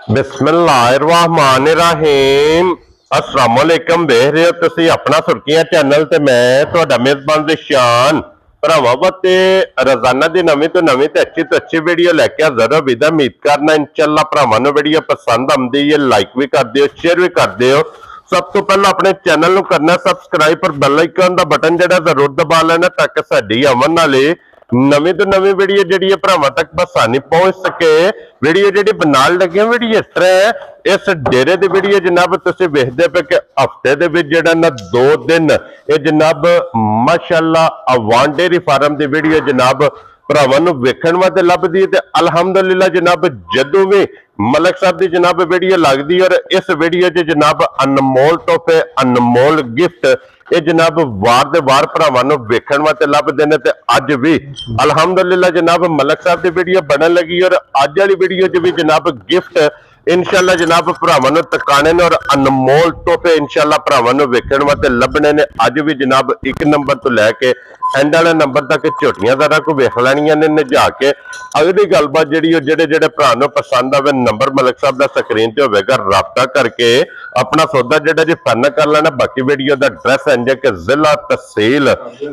बिस्मिल्लाहिर्रहमानिर्रहीम अस्सलाम वालेकुम। देख रहे हो तुसी अपना सुर्खियां चैनल ते मैं तुहाडा मेजबान दिशान भरावां वास्ते रोजाना दी नवीं तो अच्छी वीडियो लैके हाजिर हो। विदा उम्मीद करना इंशाअल्लाह भरावां नूं वीडियो पसंद आउंदी है, लाइक भी कर दिओ, शेयर भी कर दिओ। सब तो पहला अपने चैनल नूं करना सबसक्राइब और बेल आइकन दा बटन जिहड़ा जरूर दबा लेना ताकि साडी आवन वाली नवीं तो नवीं वीडियो जिहड़ी है भरावां तक बसानी पहुंच सके। वीडियो जिहड़ी बनाल लगे वीडियो इस तरह है, इस डेरे दी वीडियो जनाब तुसीं वेखदे पे कि हफ्ते दे विच जिहड़ा ना 2 दिन ये जनाब माशाअल्लाह अवान डेयरी फार्म दी वीडियो जनाब भरावां नूं वेखण वास्ते लभदी है। ते अल्हम्दुलिल्लाह जनाब जदों भी मलक साहब की जनाब वीडियो लगती और इस वीडियो च जनाब अनमोल तोहफे अनमोल गिफ्ट ये जनाब वार दे वार भरावां नूं वेखण वास्ते लभदे ने। ते अज भी अल्हम्दुलिल्लाह जनाब मलक साहब की वीडियो बनन लगी और अज वाली वीडियो च भी जनाब गिफ्ट इंशाअल्लाह जनाब भरावां नूं तकाने ने और अनमोल तोहफे इंशाअल्लाह भरावां नूं वेखण वास्ते लभने ने। अज भी जनाब 1 नंबर तो लैके एंड वाले नंबर तक झोटियां दरा को वेख लैनियां ने नजा के। अगली गलबात जिहड़ी जेड़े जेड़े भरा नूं पसंद आवे नंबर मलक साहब दा स्क्रीन ते होवेगा, राबता करके अपना सौदा जिहड़ा जी फाइनल कर लेना। बाकी वीडियो दा एड्रैस इंज कि जिला तहसील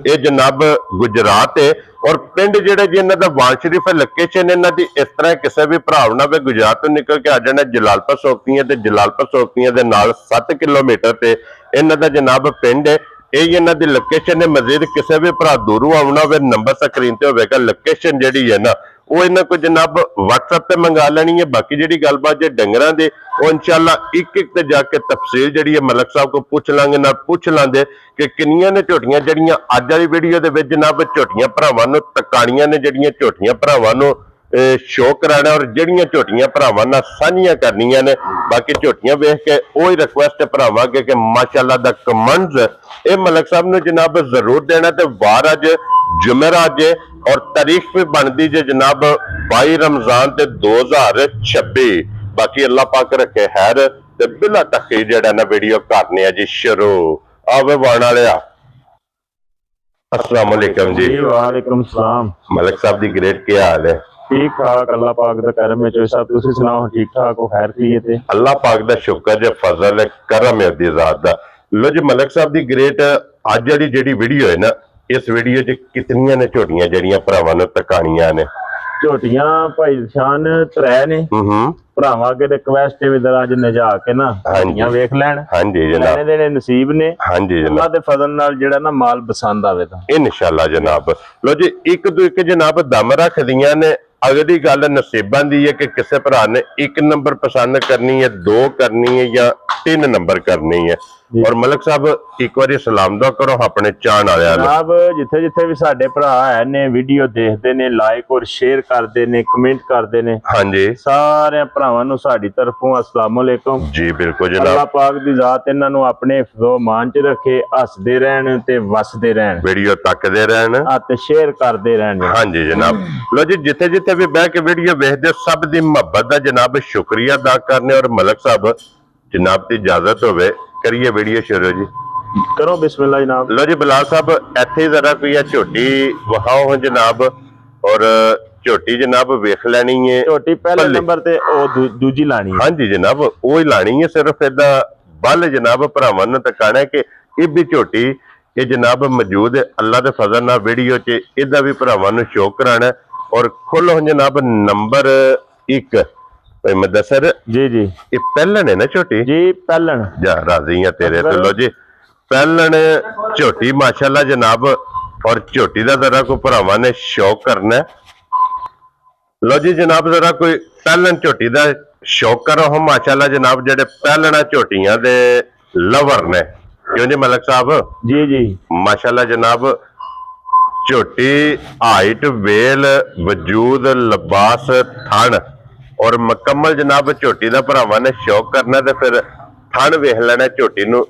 ये जनाब गुजरात है और पिंड जिहड़े जी इन्हां दा वाल शरीफ है। लोकेशन इन्हां दी इस तरह किसी भी भरा ना वे गुजरात तो निकल के आ जाना जलालपुर सोखतियां ते जलालपुर सोखतियां दे नाल 7 किलोमीटर ते इन्हां दा जनाब पिंड है। यही इन्हां दी लोकेशन है। मजीद किसी भी भरा दूरों आना हो नंबर स्क्रीन ते होवेगा, लोकेशन जिहड़ी है ना वो इन्हां को जनाब व्हाट्सएप पे मंगा लेनी है। बाकी जिहड़ी गलबात जे डंगरां दे वो इंशाअल्लाह एक एक ते जाके तफसील जिहड़ी है मलक साहब को पूछ लांगे ना पूछ लांदे कि किन्नियां ने झोटियां जिहड़ियां अज वाली वीडियो दे विच जनाब झोटियां भरावां नूं तकाणियां ने, जिहड़ियां झोटियां भरावां नूं शो कराना और जिहड़ियां झोटियां भरावां नाल साझियां करनियां ने। बाकी झोटियां वेख के ओही रिक्वेस्ट भरावां अगे कि माशाअल्लाह दा कमेंट्स ये मलक साहब नूं जनाब जरूर देना। ते वार अज जुमेरात जे और तारीख भी बनती जे जनाब 22 रमजान ते 2026। बाकी अल्लाह पाक रखे खैर ते बिला तखीर जेड़ा ना वीडियो करने जी शुरू आवे वाण वालिया। अस्सलाम वालेकुम जी। वालेकुम सलाम। मलक साहब दी ग्रेट क्या हाल है? ठीक ठाक अल्लाह पाक दा करम है। जो साहब तुसी सुनाओ ठीक ठाक हो, खैर की ते अल्लाह पाक दा शुक्र जे फजल है करम है दी जात दा। लो जी मलक साहब दी ग्रेट अज वाली जेड़ी वीडियो है ना इस वीडियो च कितनियां ने झोटियां जड़ियां भरावां नूं तकाणियां ने? झोटियां भाई शान 3 ने भरावां अगे रिक्वेस्ट है इधर अज नजा के ना झोटियां वेख लैण। हां जी जनाब, लेने देने नसीब ने। हां जी जनाब, अल्लाह दे फजल नाल जेड़ा ना माल पसंद आवे ता इंशाअल्लाह जनाब। लो जी एक दो एक जनाब दम रख दियां ने। अगली गल नसीबां दी है कि किसी भरा ने 1 नंबर पसंद करनी है, 2 करनी है या 3 नंबर करनी है। और मलक साहब एक बार सलाम दुआ करो अपने चाहण वालियां नूं। जनाब जिथे जिथे भी साडे भरा है ने वीडियो देखते ने, लाइक और शेयर करते ने, कमेंट करते ने, हाँ जी सारे भरावां नूं साडी तरफों अस्सलाम वालेकुम जी। बिल्कुल जनाब, अल्लाह पाक दी जात इन्हां नूं अपने हिफ्ज़ो मान च रखे, हसदे रहन ते वसदे रहन, वीडियो तकदे रहन ते शेयर करते रहन। हाँ जी जनाब। लो जी जिथे जिथे भी बह के वीडियो वेखदे सब दी मुहब्बत दा जनाब शुक्रिया अदा करने। और मलक साहब जनाब की इजाजत होवे करिए वीडियो शुरू जी। करो बिस्मिल्लाह जनाब। लो जी बिलाल साहब इत्थे जरा कोई झोटी वहाओ जनाब और झोटी जनाब वेख लैनी है। झोटी पहले नंबर ते ओ दूजी लानी है। हाँ जी जनाब वो ही लानी है। सिर्फ इदा बल जनाब भरावां नूं तकाना है कि ये भी झोटी ये जनाब मौजूद है। अल्लाह दे फजल नाल वीडियो च इहदा भी भरावां नूं शो कराना है। और खोलो जनाब नंबर 1 मुदस्सर जी जी ये पहलन है ना झोटी जी पहलन जा राजी है तेरे तो। लो जी पहलन झोटी माशाल्लाह जनाब और झोटी का जरा को भरावां ने शौक करना है। लो जी जनाब जरा कोई पहलन झोटी का शौक करो हम माशाल्लाह जनाब जेडे पहलना झोटियां दे लवर ने क्यों जी मलक साहब जी जी माशाल्लाह जनाब। झोटी हाइट वेल वजूद लिबास थन और मुकम्मल जनाब झोटी का भरावां ने शौक करना तो फिर थन वेख लेना। झोटी नूं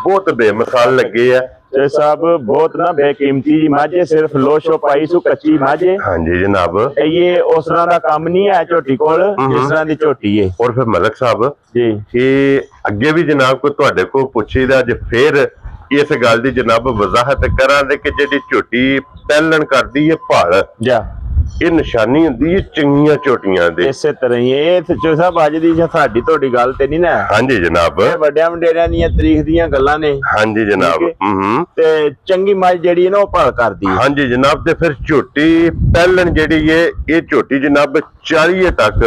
बहुत बेमिसाल लगी है साहब, बहुत ना बेकीमती माझे, सिर्फ लो शो पाई सु कच्ची माझे। हाँ जी जनाब ये उस तरह का काम नहीं है झोटी कोल जिस तरह की झोटी है। और फिर मलक साहब जी ये अगे भी जनाब को तुहाडे को पुछीदा जे फिर इस गल की जनाब वजाहत करा दे कि जिहड़ी झोटी पहलन करदी है भाल जा ਇਹ ਨਿਸ਼ਾਨੀ ਹੁੰਦੀ ਹੈ ਚੰਗੀਆਂ ਝੋਟੀਆਂ ਦੇ। ਇਸੇ ਤਰ੍ਹਾਂ ਹੀ ਇਹ ਤੇ ਚੋ ਸਾਹਿਬ ਅੱਜ ਦੀ ਜਾਂ ਸਾਡੀ ਤੁਹਾਡੀ ਗੱਲ ਤੇ ਨਹੀਂ ਨਾ, ਹਾਂਜੀ ਜਨਾਬ, ਇਹ ਵੱਡਿਆਂ ਵਡੇਰਿਆਂ ਦੀਆਂ ਤਰੀਕ ਦੀਆਂ ਗੱਲਾਂ ਨੇ। ਹਾਂਜੀ ਜਨਾਬ। ਤੇ ਚੰਗੀ ਮੱਝ ਜਿਹੜੀ ਹੈ ਨਾ ਉਹ ਭਾਲ ਕਰਦੀ ਹੈ। ਹਾਂਜੀ ਜਨਾਬ, ਤੇ ਫਿਰ ਝੋਟੀ ਪਹਿਲਣ ਜਿਹੜੀ ਹੈ ਇਹ ਝੋਟੀ ਜਨਾਬ 40 ਤੱਕ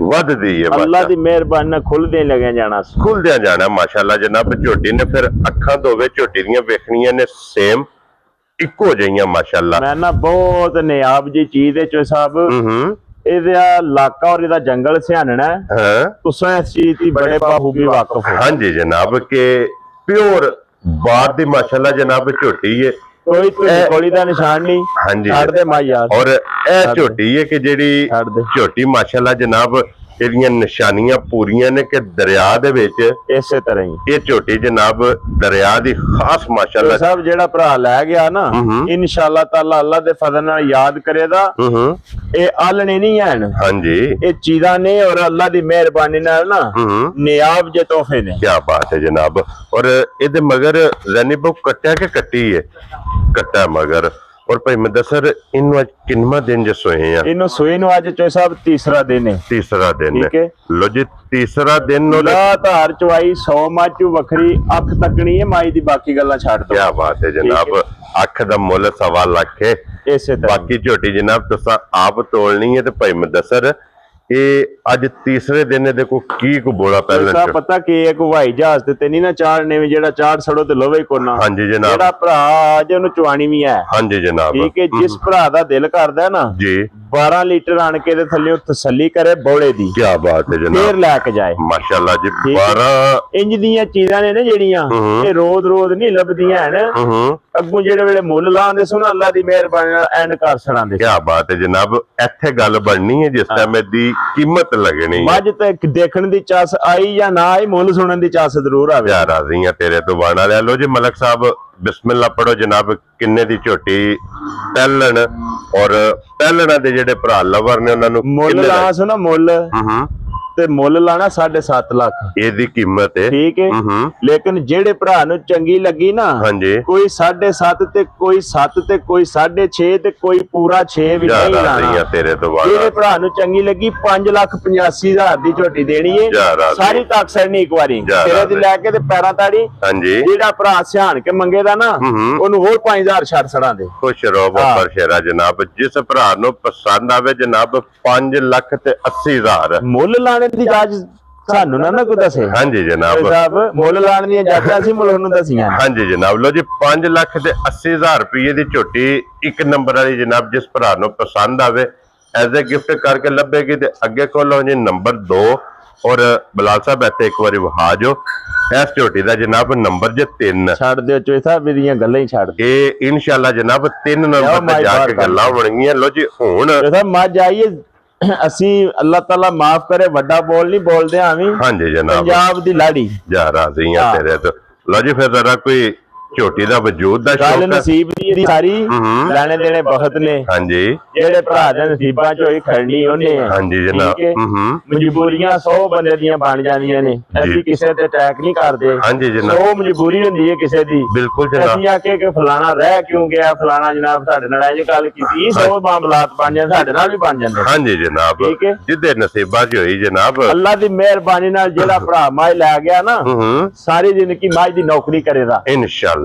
ਵੱਧਦੀ ਹੈ। ਅੱਲਾ ਦੀ ਮਿਹਰਬਾਨੀ ਨਾਲ ਖੁੱਲਦੇ ਲੱਗਿਆ ਜਾਣਾ, ਖੁੱਲਦਿਆਂ ਜਾਣਾ ਮਾਸ਼ਾਅੱਲਾ ਜਨਾਬ। ਝੋਟੀ ਨੇ ਫਿਰ ਅੱਖਾਂ ਦੋਵੇਂ ਝੋਟੀ ਦੀਆਂ ਵੇਖਣੀਆਂ ਨੇ ਸੇਮ ਇੱਕੋ ਜਿਹੀਆਂ ਮਾਸ਼ਾਅੱਲਾ। ਮੈਂ ਨਾ ਬਹੁਤ ਨਿਆਬ ਜੀ ਚੀਜ਼ ਹੈ ਚੋ ਸਾਹਿਬ। ਇਹਦਾ ਇਲਾਕਾ ਔਰ ਇਹਦਾ ਜੰਗਲ ਸਿਆਣਨਾ ਹਾਂ, ਤੁਸੀਂ ਇਸ ਚੀਜ਼ ਦੀ ਬੜੇ ਬਾਖੂਬੀ ਵਾਕਿਫ ਹੋ। ਹਾਂਜੀ ਜਨਾਬ, ਕਿ ਪਿਓਰ ਬਾਤ ਦੀ ਮਾਸ਼ਾਅੱਲਾ ਜਨਾਬ ਝੋਟੀ ਹੈ, ਕੋਈ ਕੋਲੀ ਦਾ ਨਿਸ਼ਾਨ ਨਹੀਂ। ਹਾਂਜੀ ਛੱਡ ਦੇ ਮਾਈ ਯਾਰ। ਔਰ ਇਹ ਝੋਟੀ ਹੈ ਕਿ ਜਿਹੜੀ ਛੱਡ ਦੇ। ਝੋਟੀ ਮਾਸ਼ਾਅੱਲਾ ਜਨਾਬ ਇਹਦੀਆਂ ਨਿਸ਼ਾਨੀਆਂ ਪੂਰੀਆਂ ਨੇ ਕਿ ਦਰਿਆ ਦੇ ਵਿੱਚ ਇਸੇ ਤਰ੍ਹਾਂ ਹੀ ਇਹ ਝੋਟੀ ਜਨਾਬ ਦਰਿਆ ਦੀ ਖਾਸ ਮਾਸ਼ਾਅੱਲਾ। ਸਾਹਿਬ ਜਿਹੜਾ ਭਰਾ ਲੈ ਗਿਆ ਨਾ ਇਨਸ਼ਾਅੱਲਾ ਤਾਲਾ ਅੱਲਾ ਦੇ ਫਜ਼ਲ ਨਾਲ ਯਾਦ ਕਰੇਗਾ। ਇਹ ਆਲਣੇ ਨਹੀਂ ਹਨ, ਹਾਂਜੀ ਇਹ ਚੀਜ਼ਾਂ ਨੇ ਔਰ ਅੱਲਾ ਦੀ ਮਿਹਰਬਾਨੀ ਨਾਲ ਨਾ ਨਿਆਬ ਜੇ ਤੋਹਫੇ ਨੇ। ਕੀ ਬਾਤ ਹੈ ਜਨਾਬ। ਔਰ ਇਹਦੇ ਮਗਰ ਜ਼ੈਨੀ ਬਹੁ ਕੱਟਿਆ ਕਿ ਕੱਟੀ ਹੈ? ਕੱਟਾ ਮਗਰ। ਔਰ ਭਾਈ ਮੁਦੱਸਰ ਇਹਨੂੰ ਅੱਜ ਕਿੰਨਾ ਦਿਨ ਜੇ ਸੋਏ ਆ? ਇਹਨੂੰ ਸੋਏ ਨੂੰ ਅੱਜ ਚੋ ਸਾਹਿਬ ਤੀਸਰਾ ਦਿਨ ਹੈ। ਤੀਸਰਾ ਦਿਨ ਠੀਕ ਹੈ। ਹੈ। ਲੋ ਜੀ ਤੀਸਰਾ ਦਿਨ ਧਾਰ ਚਵਾਈ 100 ਮਾਚੂ ਵੱਖਰੀ ਅੱਖ ਤੱਕਣੀ ਹੈ ਮਾਈ ਦੀ, ਬਾਕੀ ਗੱਲਾਂ ਛੱਡ ਦੋ। ਕੀ ਬਾਤ ਹੈ ਜਨਾਬ। ਅੱਖ ਦਾ ਮੁੱਲ 1.25 ਲੱਖ ਹੈ। ਇਸੇ ਤਰ੍ਹਾਂ ਬਾਕੀ ਝੋਟੀ ਜਨਾਬ ਤੁਸੀਂ ਆਪ ਤੋਲਣੀ ਹੈ। ਤੇ ਭਾਈ ਮੁਦੱਸਰ ਇਹ ਅੱਜ ਤੀਸਰੇ ਦਿਨ ਇਹਦੇ ਕੋ ਕੀ ਕੋ ਬੋਲਾ ਪਹਿਲਾਂ ਪਤਾ ਕੀ ਇੱਕ ਹਵਾਈ ਜਹਾਜ਼ ਤੇ ਨਹੀਂ ਨਾ ਚਾੜਨੇ ਵੀ ਜਿਹੜਾ ਚਾੜ ਛੜੋ ਤੇ ਲੋਵੇ ਕੋਨਾ। ਹਾਂਜੀ ਜਨਾਬ। ਜਿਹੜਾ ਭਰਾ ਅੱਜ ਉਹਨੂੰ ਚਵਾਣੀ ਵੀ ਹੈ। ਹਾਂਜੀ ਜਨਾਬ। ਠੀਕ ਹੈ। ਜਿਸ ਭਰਾ ਦਾ ਦਿਲ ਕਰਦਾ ਨਾ ਜੀ 12 ਲੀਟਰ ਆਣ ਕੇ ਦੇ ਥੱਲੇ ਤਸੱਲੀ ਕਰੇ ਬੋਲੇ ਦੀ। ਕੀ ਬਾਤ ਹੈ ਜਨਾਬ। ਫੇਰ ਲੈ ਕੇ ਜਾਏ ਮਾਸ਼ਾਅੱਲਾ ਜੀ। 12 ਇੰਜ ਦੀਆਂ ਚੀਜ਼ਾਂ ਨੇ ਨਾ ਜਿਹੜੀਆਂ ਇਹ ਰੋਜ਼ ਰੋਜ਼ ਨਹੀਂ ਲੱਭਦੀਆਂ ਹਨ। ਅੱਗੋਂ ਜਿਹੜੇ ਵੇਲੇ ਮੁੱਲ ਲਾਉਂਦੇ ਸੁਣ ਅੱਲਾ ਦੀ ਮਿਹਰਬਾਨੀ ਨਾਲ ਐਂਡ ਕਰ ਛੜਾਂਦੇ। ਕੀ ਬਾਤ ਹੈ ਜਨਾਬ। ਇੱਥੇ ਗੱਲ ਬਣਨੀ ਹੈ ਜਿਸ ਟਾਈਮ ਦੀ ਕੀਮਤ ਲੱਗਣੀ। ਮੱਝ ਤੇ ਦੇਖਣ ਦੀ ਚਾਸ ਆਈ ਜਾਂ ਨਾ ਆਈ, ਮੁੱਲ ਸੁਣਨ ਦੀ ਚਾਸ ਜ਼ਰੂਰ ਆਵੇ। ਯਾਰ ਰਾਜ਼ੀਆਂ ਤੇਰੇ ਤੋਂ ਬਾਣਾ ਲੈ ਲੋ ਜੀ। ਮਲਕ ਸਾਹਿਬ ਬਿਸਮਿਲ੍ਲਾ ਪੜੋ ਜਨਾਬ। ਕਿੰਨੇ ਦੀ ਝੋਟੀ ਪਹਿਲਣ ਔਰ ਪਹਿਲਣਾ ਦੇ ਜਿਹੜੇ ਭਰਾ ਲਵਰ ਨੇ ਉਹਨਾਂ ਨੂੰ ਮੁੱਲ ਲਾ ਸੁਣਾ ਮੁੱਲ ਤੇ ਮੁੱਲ ਲਾਣਾ 7.5 ਲੱਖ ਇਹਦੀ ਕੀਮਤ ਹੈ। ਠੀਕ ਹੈ। ਲੇਕਿਨ ਜਿਹੜੇ ਭਰਾ ਨੂੰ ਚੰਗੀ ਲੱਗੀ ਨਾ ਹਾਂਜੀ ਕੋਈ 7.5 ਤੇ ਕੋਈ 7 ਤੇ ਕੋਈ 6.5 ਤੇ ਕੋਈ ਪੂਰਾ 6 ਵੀ ਨਹੀਂ ਲਾਣਾ ਤੇਰੇ ਤੋਂ ਬਾਅਦ। ਜਿਹੜੇ ਭਰਾ ਨੂੰ ਚੰਗੀ ਲੱਗੀ 5,85,000 ਦੀ ਝੋਟੀ ਦੇਣੀ ਹੈ ਸਾਰੀ ਤੱਕ ਸੜਨੀ ਇੱਕ ਵਾਰੀ ਤੇਰੇ ਦੀ ਲੈ ਕੇ ਤੇ ਪੈਰਾਂ ਤਾੜੀ। ਹਾਂਜੀ ਜਿਹੜਾ ਭਰਾ ਸਿਆਣ ਕੇ ਮੰਗੇਦਾ ਨਾ ਉਹਨੂੰ ਹੋਰ 5,000 ਛੱਡ ਛੜਾਂ ਦੇ। ਖੁਸ਼ ਰਹੋ ਬੱਬਰ ਸ਼ੇਰਾ ਜਨਾਬ। ਜਿਸ ਭਰਾ ਨੂੰ ਪਸੰਦ ਆਵੇ ਜਨਾਬ 5,80,000 ਮੁੱਲ ਲਾਣੇ ਦੀ ਜਾਜ ਸਾਨੂੰ ਨਾ ਕੋਈ ਦੱਸੇ। ਹਾਂਜੀ ਜਨਾਬ। ਸਾਹਿਬ ਮੁੱਲ ਲਾਣ ਦੀਆਂ ਜਾਜਾਂ ਸੀ ਮੁੱਲ ਨੂੰ ਦਸੀਆਂ। ਹਾਂਜੀ ਜਨਾਬ। ਲੋ ਜੀ 5,80,000 ਰੁਪਏ ਦੀ ਝੋਟੀ ਇੱਕ ਨੰਬਰ ਵਾਲੀ ਜਨਾਬ। ਜਿਸ ਭਰਾ ਨੂੰ ਪਸੰਦ ਆਵੇ ਐਜ਼ ਅ ਗਿਫਟ ਕਰਕੇ ਲੱਭੇਗੀ। ਤੇ ਅੱਗੇ ਕੋਲੋਂ ਜੀ ਨੰਬਰ 2 ਔਰ ਬਲਾਲ ਸਾਹਿਬ ਇੱਥੇ ਇੱਕ ਵਾਰੀ ਵਹਾ ਜੋ ਇਸ ਝੋਟੀ ਦਾ ਜਨਾਬ ਨੰਬਰ ਜੇ 3 ਛੱਡ ਦਿਓ ਚੋਈ ਸਾਹਿਬ ਇਹਦੀਆਂ ਗੱਲਾਂ ਹੀ ਛੱਡ ਦਿਓ। ਇਹ ਇਨਸ਼ਾਅੱਲਾ ਜਨਾਬ 3 ਨੰਬਰ ਤੇ ਜਾ ਕੇ ਗੱਲਾਂ ਬਣੀਆਂ। ਲੋ ਜੀ ਹੁਣ ਮੱਝ ਆਈਏ ਅਸੀਂ ਅੱਲਾਹ ਤਾਲਾ ਮਾਫ ਕਰੇ ਵੱਡਾ ਬੋਲ ਨਹੀਂ ਬੋਲਦੇ ਆਵੀਂ। ਹਾਂਜੀ ਜਨਾਬ। ਪੰਜਾਬ ਦੀ ਲਾੜੀ ਜਾ ਰਾਜ਼ੀਆਂ ਤੇਰੇ ਤੋਂ। ਲੋ ਜੀ ਫਿਰ ਜ਼ਰਾ ਕੋਈ ਝੋਟੀ ਦਾ ਵਜੂਦ ਦਾ ਗੱਲ ਨਸੀਬ ਦੀ ਸਾਰੀ ਲੈਣੇ ਦੇਣੇ ਬਹੁਤ ਨੇ। ਹਾਂਜੀ ਜਿਹੜੇ ਭਰਾ ਦੇ ਨਸੀਬਾਂ ਚ ਹੋਈ ਖੜਨੀ ਉਹਨੇ। ਹਾਂਜੀ ਜਨਾਬ। ਮਜਬੂਰੀਆਂ 100 ਬੰਦੇ ਦੀਆਂ ਬਣ ਜਾਂਦੀਆਂ ਨੇ। ਅਸੀਂ ਕਿਸੇ ਤੇ ਅਟੈਕ ਨਹੀਂ ਕਰਦੇ। ਹਾਂਜੀ ਜਨਾਬ। ਉਹ ਮਜਬੂਰੀ ਹੁੰਦੀ ਹੈ ਕਿਸੇ ਦੀ। ਬਿਲਕੁਲ ਜਨਾਬ। ਅਸੀਂ ਆਕੇ ਕਿ ਫਲਾਣਾ ਰਹਿ ਕਿਉਂ ਗਿਆ ਫਲਾਣਾ ਜਨਾਬ ਸਾਡੇ ਨਾਲ ਇਹ ਗੱਲ ਕੀਤੀ 100 ਮਾਮਲਾਤ ਬਣ ਜਾਂਦੇ ਸਾਡੇ ਨਾਲ ਵੀ ਬਣ ਜਾਂਦੇ। ਹਾਂਜੀ ਜਨਾਬ। ਜਿੱਦੇ ਨਸੀਬਾਂ ਚ ਹੋਈ ਜਨਾਬ ਅੱਲਾ ਦੀ ਮਿਹਰਬਾਨੀ ਨਾਲ ਜਿਹੜਾ ਭਰਾ ਮਾਝ ਲੈ ਗਿਆ ਨਾ ਸਾਰੀ ਜ਼ਿੰਦਗੀ ਮਾਝ ਦੀ ਨੌਕਰੀ ਕਰੇਗਾ ਇਨਸ਼ਾਅੱਲਾ।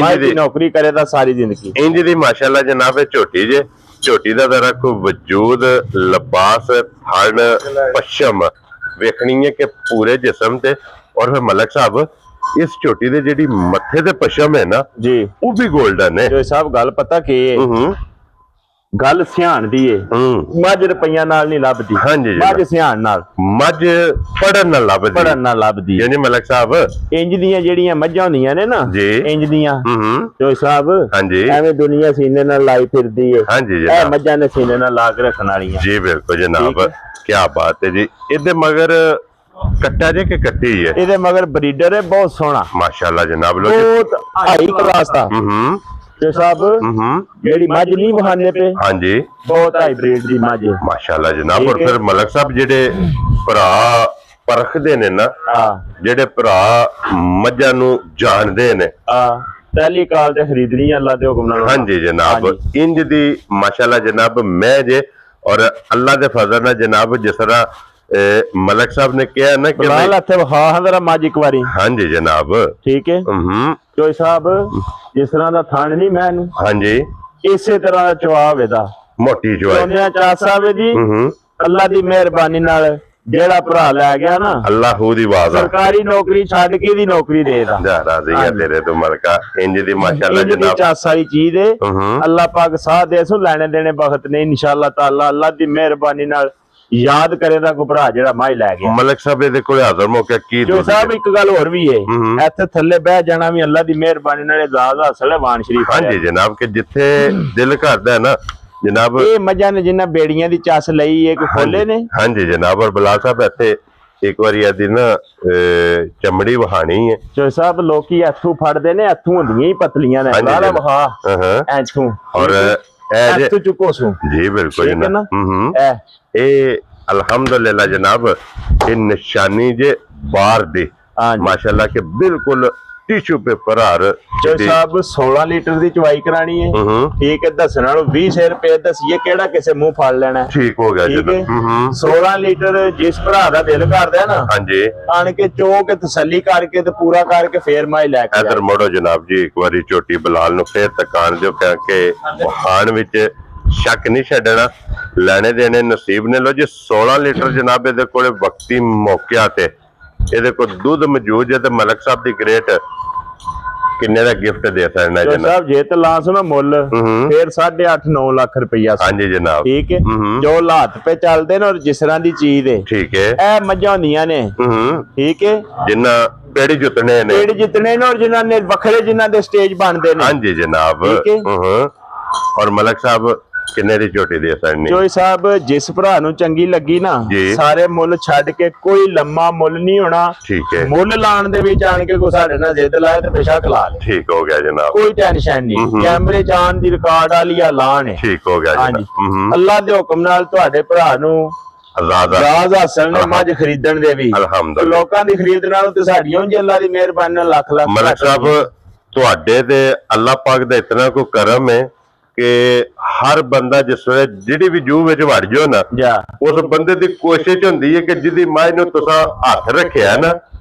ਮਾਝ ਦੀ ਨੌਕਰੀ ਕਰੇਗਾ ਸਾਰੀ ਜ਼ਿੰਦਗੀ। ਇੰਜ ਦੀ ਮਾਸ਼ਾਅੱਲਾ ਜਨਾਬ ਇਹ ਝੋਟੀ ਜੇ। ਝੋਟੀ ਦਾ ਜ਼ਰਾ ਕੋਈ ਵਜੂਦ ਲਿਬਾਸ ਥਣ ਪਸ਼ਮ ਵੇਖਣੀ ਹੈ ਕਿ ਪੂਰੇ ਜਿਸਮ ਤੇ। ਔਰ ਫਿਰ ਮਲਕ ਸਾਹਿਬ ਇਸ ਝੋਟੀ ਦੇ ਜਿਹੜੀ ਮੱਥੇ ਤੇ ਪਸ਼ਮ ਹੈ ਨਾ ਜੀ ਉਹ ਵੀ 골ਡਨ ਹੈ। ਜੋ ਸਾਹਿਬ ਗੱਲ ਪਤਾ ਕੀ ਹੈ ਗੱਲ ਸਿਆਣ ਦੀ ਏ। ਮੱਝ ਰੁਪਈਆਂ ਨਾਲ ਨਹੀਂ ਲੱਭਦੀ। ਹਾਂਜੀ ਮੱਝ ਸਿਆਣ ਨਾਲ। ਮੱਝ ਪੜਨ ਨਾਲ ਲੱਭਦੀ। ਪੜਨ ਨਾਲ ਲੱਭਦੀ ਯਾਨੀ ਮਲਕ ਸਾਹਿਬ ਇੰਜ ਦੀਆਂ ਜਿਹੜੀਆਂ ਮੱਝਾਂ ਹੁੰਦੀਆਂ ਨੇ ਨਾ ਇੰਜ ਦੀਆਂ ਜੋ ਸਾਹਿਬ ਹਾਂਜੀ ਐਵੇਂ ਦੁਨੀਆ ਸੀਨੇ ਨਾਲ ਲਾਈ ਫਿਰਦੀ ਏ। ਹਾਂਜੀ ਇਹ ਮੱਝਾਂ ਨੇ ਸੀਨੇ ਨਾਲ ਲਾ ਕੇ ਰੱਖਣ ਵਾਲੀਆਂ। ਜੀ ਬਿਲਕੁਲ ਜਨਾਬ। ਕੀ ਬਾਤ ਹੈ ਜੀ। ਇਹਦੇ ਮਗਰ ਕੱਟਾ ਜੇ ਕਿ ਕੱਟੀ ਹੈ? ਇਹਦੇ ਮਗਰ ਬਰੀਡਰ ਹੈ ਬਹੁਤ ਸੋਹਣਾ ਮਾਸ਼ਾਅੱਲਾ ਜਨਾਬ। ਲੋ ਬਹੁਤ ਹਾਈ ਕਲਾਸ ਦਾ ਤੇ ਸਾਹਿਬ ਜਿਹੜੀ ਮੱਝ ਨਹੀਂ ਬਹਾਨੇ ਪੇ। ਹਾਂਜੀ ਬਹੁਤ ਹਾਈਬ੍ਰਿਡ ਦੀ ਮੱਝ ਮਾਸ਼ਾਅੱਲਾ ਜਨਾਬ। ਔਰ ਫਿਰ ਮਲਕ ਸਾਹਿਬ ਜਿਹੜੇ ਭਰਾ ਪਰਖਦੇ ਨੇ ਨਾ ਜਿਹੜੇ ਭਰਾ ਮੱਝਾਂ ਨੂੰ ਜਾਣਦੇ ਨੇ ਪਹਿਲੀ ਕਾਲ ਤੇ ਖਰੀਦਣੀ ਅੱਲਾ ਦੇ ਹੁਕਮ ਨਾਲ। ਹਾਂਜੀ ਜਨਾਬ, ਇੰਜ ਦੀ ਮਾਸ਼ਾਅੱਲਾ ਜਨਾਬ ਮੈਂ ਜੇ ਔਰ ਅੱਲਾ ਦੇ ਫਜ਼ਲ ਨਾਲ ਜਨਾਬ ਜਿਸ ਤਰ੍ਹਾਂ ਮਲਕ ਸਾਹਿਬ ਨੇ ਕਿਹਾ ਨਾ ਕਿ ਲਾਲ ਇੱਥੇ ਵਿਖਾ ਹਾਂ ਜ਼ਰਾ ਮੱਝ ਇੱਕ ਵਾਰੀ। ਹਾਂਜੀ ਜਨਾਬ ਠੀਕ ਹੈ ਚੋਈ ਸਾਹਿਬ, ਜਿਸ ਤਰ੍ਹਾਂ ਦਾ ਥਣ ਨਹੀਂ ਮੈਨੂੰ ਹਾਂਜੀ ਇਸੇ ਤਰ੍ਹਾਂ ਦਾ ਜਵਾਬ ਇਹਦਾ ਮੋਟੀ ਜਵਾਈ ਸੋਨਿਆ ਚਾਹ ਸਾਹਿਬ ਜੀ ਅੱਲਾ ਦੀ ਮਿਹਰਬਾਨੀ ਨਾਲ ਜਿਹੜਾ ਭਰਾ ਲੈ ਗਿਆ ਨਾ ਅੱਲਾਹੂ ਦੀ ਆਵਾਜ਼ ਆ ਸਰਕਾਰੀ ਨੌਕਰੀ ਛੱਡ ਕੇ ਦੀ ਨੌਕਰੀ ਦੇਦਾ ਜਾ ਰਾਜ਼ੀ ਹੈ ਤੇਰੇ ਤੋਂ ਮਲਕਾ ਇੰਜ ਦੀ ਮਾਸ਼ਾਅੱਲਾ ਜਨਾਬ ਚਾਸ ਵਾਲੀ ਚੀਜ਼ ਹੈ ਅੱਲਾ ਪਾਕ ਸਾਥ ਦੇ ਸੋ ਲੈਣੇ ਦੇਣੇ ਵਕਤ ਨੇ ਇਨਸ਼ਾਅੱਲਾ ਤਾਲਾ ਅੱਲਾ ਦੀ ਮਿਹਰਬਾਨੀ ਨਾਲ ਯਾਦ ਕਰੇਗਾ ਕੋ ਭਰਾ ਜਿਹੜਾ ਮਾਈ ਲੈ ਗਿਆ। ਮਲਕ ਸਾਹਿਬ ਦੇ ਕੋਲ ਹਾਜ਼ਰ ਮੌਕੇ ਕੀ ਜੋ ਸਾਹਿਬ ਇੱਕ ਗੱਲ ਹੋਰ ਵੀ ਹੈ ਇੱਥੇ ਥੱਲੇ ਬਹਿ ਜਾਣਾ ਵੀ ਅੱਲਾ ਦੀ ਮਿਹਰਬਾਨੀ ਨਾਲ ਇਜਾਜ਼ਤ ਹਾਸਲ ਹੈ ਵਾਨ ਸ਼ਰੀਫ। ਹਾਂਜੀ ਜਨਾਬ ਕਿ ਜਿੱਥੇ ਦਿਲ ਕਰਦਾ ਹੈ ਨਾ ਜਨਾਬ ਇਹ ਮੱਝਾਂ ਨੇ ਜਿੰਨਾ ਬੇੜੀਆਂ ਦੀ ਚੱਸ ਲਈ ਇੱਕ ਖੋਲੇ ਨੇ। ਹਾਂਜੀ ਜਨਾਬ ਔਰ ਬਲਾਲ ਸਾਹਿਬ ਇੱਥੇ ਇੱਕ ਵਾਰੀ ਇਹਦੀ ਨਾ ਚਮੜੀ ਵਹਾਣੀ ਹੈ ਜੋ ਸਾਹਿਬ ਲੋਕੀ ਇੱਥੋਂ ਫੜਦੇ ਨੇ ਇੱਥੋਂ ਹੁੰਦੀਆਂ ਹੀ ਪਤਲੀਆਂ ਨੇ ਲਾਲਾ ਵਹਾ ਇੱਥੋਂ ਔਰ ਇੱਥੋਂ ਚੁੱਕੋ ਸੂ ਜੀ ਬਿਲਕੁਲ ਜਨਾਬ ਇਹ ਅਲਹਮਦੁਲਿਲਾ ਜਨਾਬ ਇਹ ਨਿਸ਼ਾਨੀ ਜੇ ਬਾਹਰ ਦੀ ਮਾਸ਼ਾਅੱਲਾ ਕਿ ਬਿਲਕੁਲ टिश्यू पेपर हर जो साहब 16 लीटर दी चवाई करानी है ठीक है दसण वालों 20 रुपए दसिए केड़ा किसे मुंह फाड़ लेना है ठीक हो गया ठीक है 16 लीटर जिस भरा दा दिल करदा है ना हां जी आन के चो के तसल्ली करके ते पूरा करके फेर माई लेके इधर मोड़ो जनाब जी एक बारी छोटी बलाल नु फेर तकान दियो क्योंकि वहान विच शक नहीं छड्डना लेने देने नसीब ने लो जी 16 लीटर जनाब इहदे कोले वक्ती मौके ते ਇਹਦੇ ਕੋਲ ਦੁੱਧ ਮੌਜੂਦ ਹੈ ਤੇ ਮਲਕ ਸਾਹਿਬ ਦੀ ਗ੍ਰੇਟ ਕਿੰਨੇ ਦਾ ਗਿਫਟ ਦੇ ਸਕਣਾ ਜਨਾਬ ਸਾਹਿਬ ਜੇ ਤੇ ਲਾਂਸ ਨਾ ਮੁੱਲ ਫੇਰ 8.5-9 ਲੱਖ ਰੁਪਈਆ ਹਾਂਜੀ ਜਨਾਬ ਠੀਕ ਹੈ ਜੋ ਹਾਲਾਤ ਪੇ ਚੱਲਦੇ ਨੇ ਔਰ ਜਿਸ ਤਰ੍ਹਾਂ ਦੀ ਚੀਜ਼ ਹੈ ਠੀਕ ਹੈ ਇਹ ਮੱਝਾਂ ਹੁੰਦੀਆਂ ਨੇ ਠੀਕ ਹੈ ਜਿੰਨਾ ਪੇੜੀ ਜਿੱਤਣੇ ਨੇ ਪੇੜੀ ਜਿੱਤਣੇ ਨੇ ਔਰ ਜਿਨ੍ਹਾਂ ਨੇ ਵੱਖਰੇ ਜਿਨ੍ਹਾਂ ਦੇ ਸਟੇਜ ਬਣਦੇ ਨੇ ਹਾਂਜੀ ਜਨਾਬ ਔਰ ਮਲਕ ਸਾਹਿਬ ਕਿੰਨੇ ਦੀ ਝੋਟੀ ਦੇ ਸਕਣੀ ਜੋਈ ਸਾਹਿਬ ਜਿਸ ਭਰਾ ਨੂੰ ਚੰਗੀ ਲੱਗੀ ਨਾ ਸਾਰੇ ਮੁੱਲ ਛੱਡ ਕੇ ਕੋਈ ਲੰਮਾ ਮੁੱਲ ਨਹੀਂ ਹੋਣਾ ਠੀਕ ਹੈ ਮੁੱਲ ਲਾਣ ਦੇ ਵਿੱਚ ਆਣ ਕੇ ਕੋ ਸਾਡੇ ਨਾਲ ਜਿੱਦ ਲਾਏ ਤੇ ਬੇਸ਼ੱਕ ਲਾ ਲੇ ਠੀਕ ਹੋ ਗਿਆ ਜਨਾਬ ਕੋਈ ਟੈਨਸ਼ਨ ਨਹੀਂ ਕੈਮਰੇ ਜਾਣ ਦੀ ਰਿਕਾਰਡ ਵਾਲੀ ਆ ਲਾਣ ਹੈ ਠੀਕ ਹੋ ਗਿਆ ਹਾਂਜੀ ਅੱਲਾ ਦੇ ਹੁਕਮ ਨਾਲ ਤੁਹਾਡੇ ਭਰਾ ਨੂੰ ਰਾਜ਼ ਹਾਸਲ ਨੇ ਮੱਝ ਖਰੀਦਣ ਦੇ ਵੀ ਅਲਹਮਦੁਲਿਲਾ ਲੋਕਾਂ ਦੀ ਖਰੀਦ ਨਾਲੋਂ ਤੇ ਸਾਡੀਆਂ ਜੀ ਅੱਲਾ ਦੀ ਮਿਹਰਬਾਨੀ ਨਾਲ ਲੱਖ ਲੱਖ ਮਲਕ ਸਾਹਿਬ ਤੁਹਾਡੇ ਤੇ ਅੱਲਾ ਪਾਕ ਦਾ ਇਤਨਾ ਕੋ ਕਰਮ ਹੈ ਕਿ ਹਰ ਬੰਦਾ ਜਿਸ ਵੇਲੇ ਜਿਹੜੀ ਵੀ ਜੂ ਵਿੱਚ ਵੜ ਜਾਓ ਨਾ ਉਸ ਬੰਦੇ ਦੀ ਕੋਸ਼ਿਸ਼ ਹੁੰਦੀ ਹੈ ਕਿ ਜਿਹਦੀ ਮਾਂ ਨੂੰ ਤੁਸੀਂ ਹੱਥ ਰੱਖਿਆ ਨਾ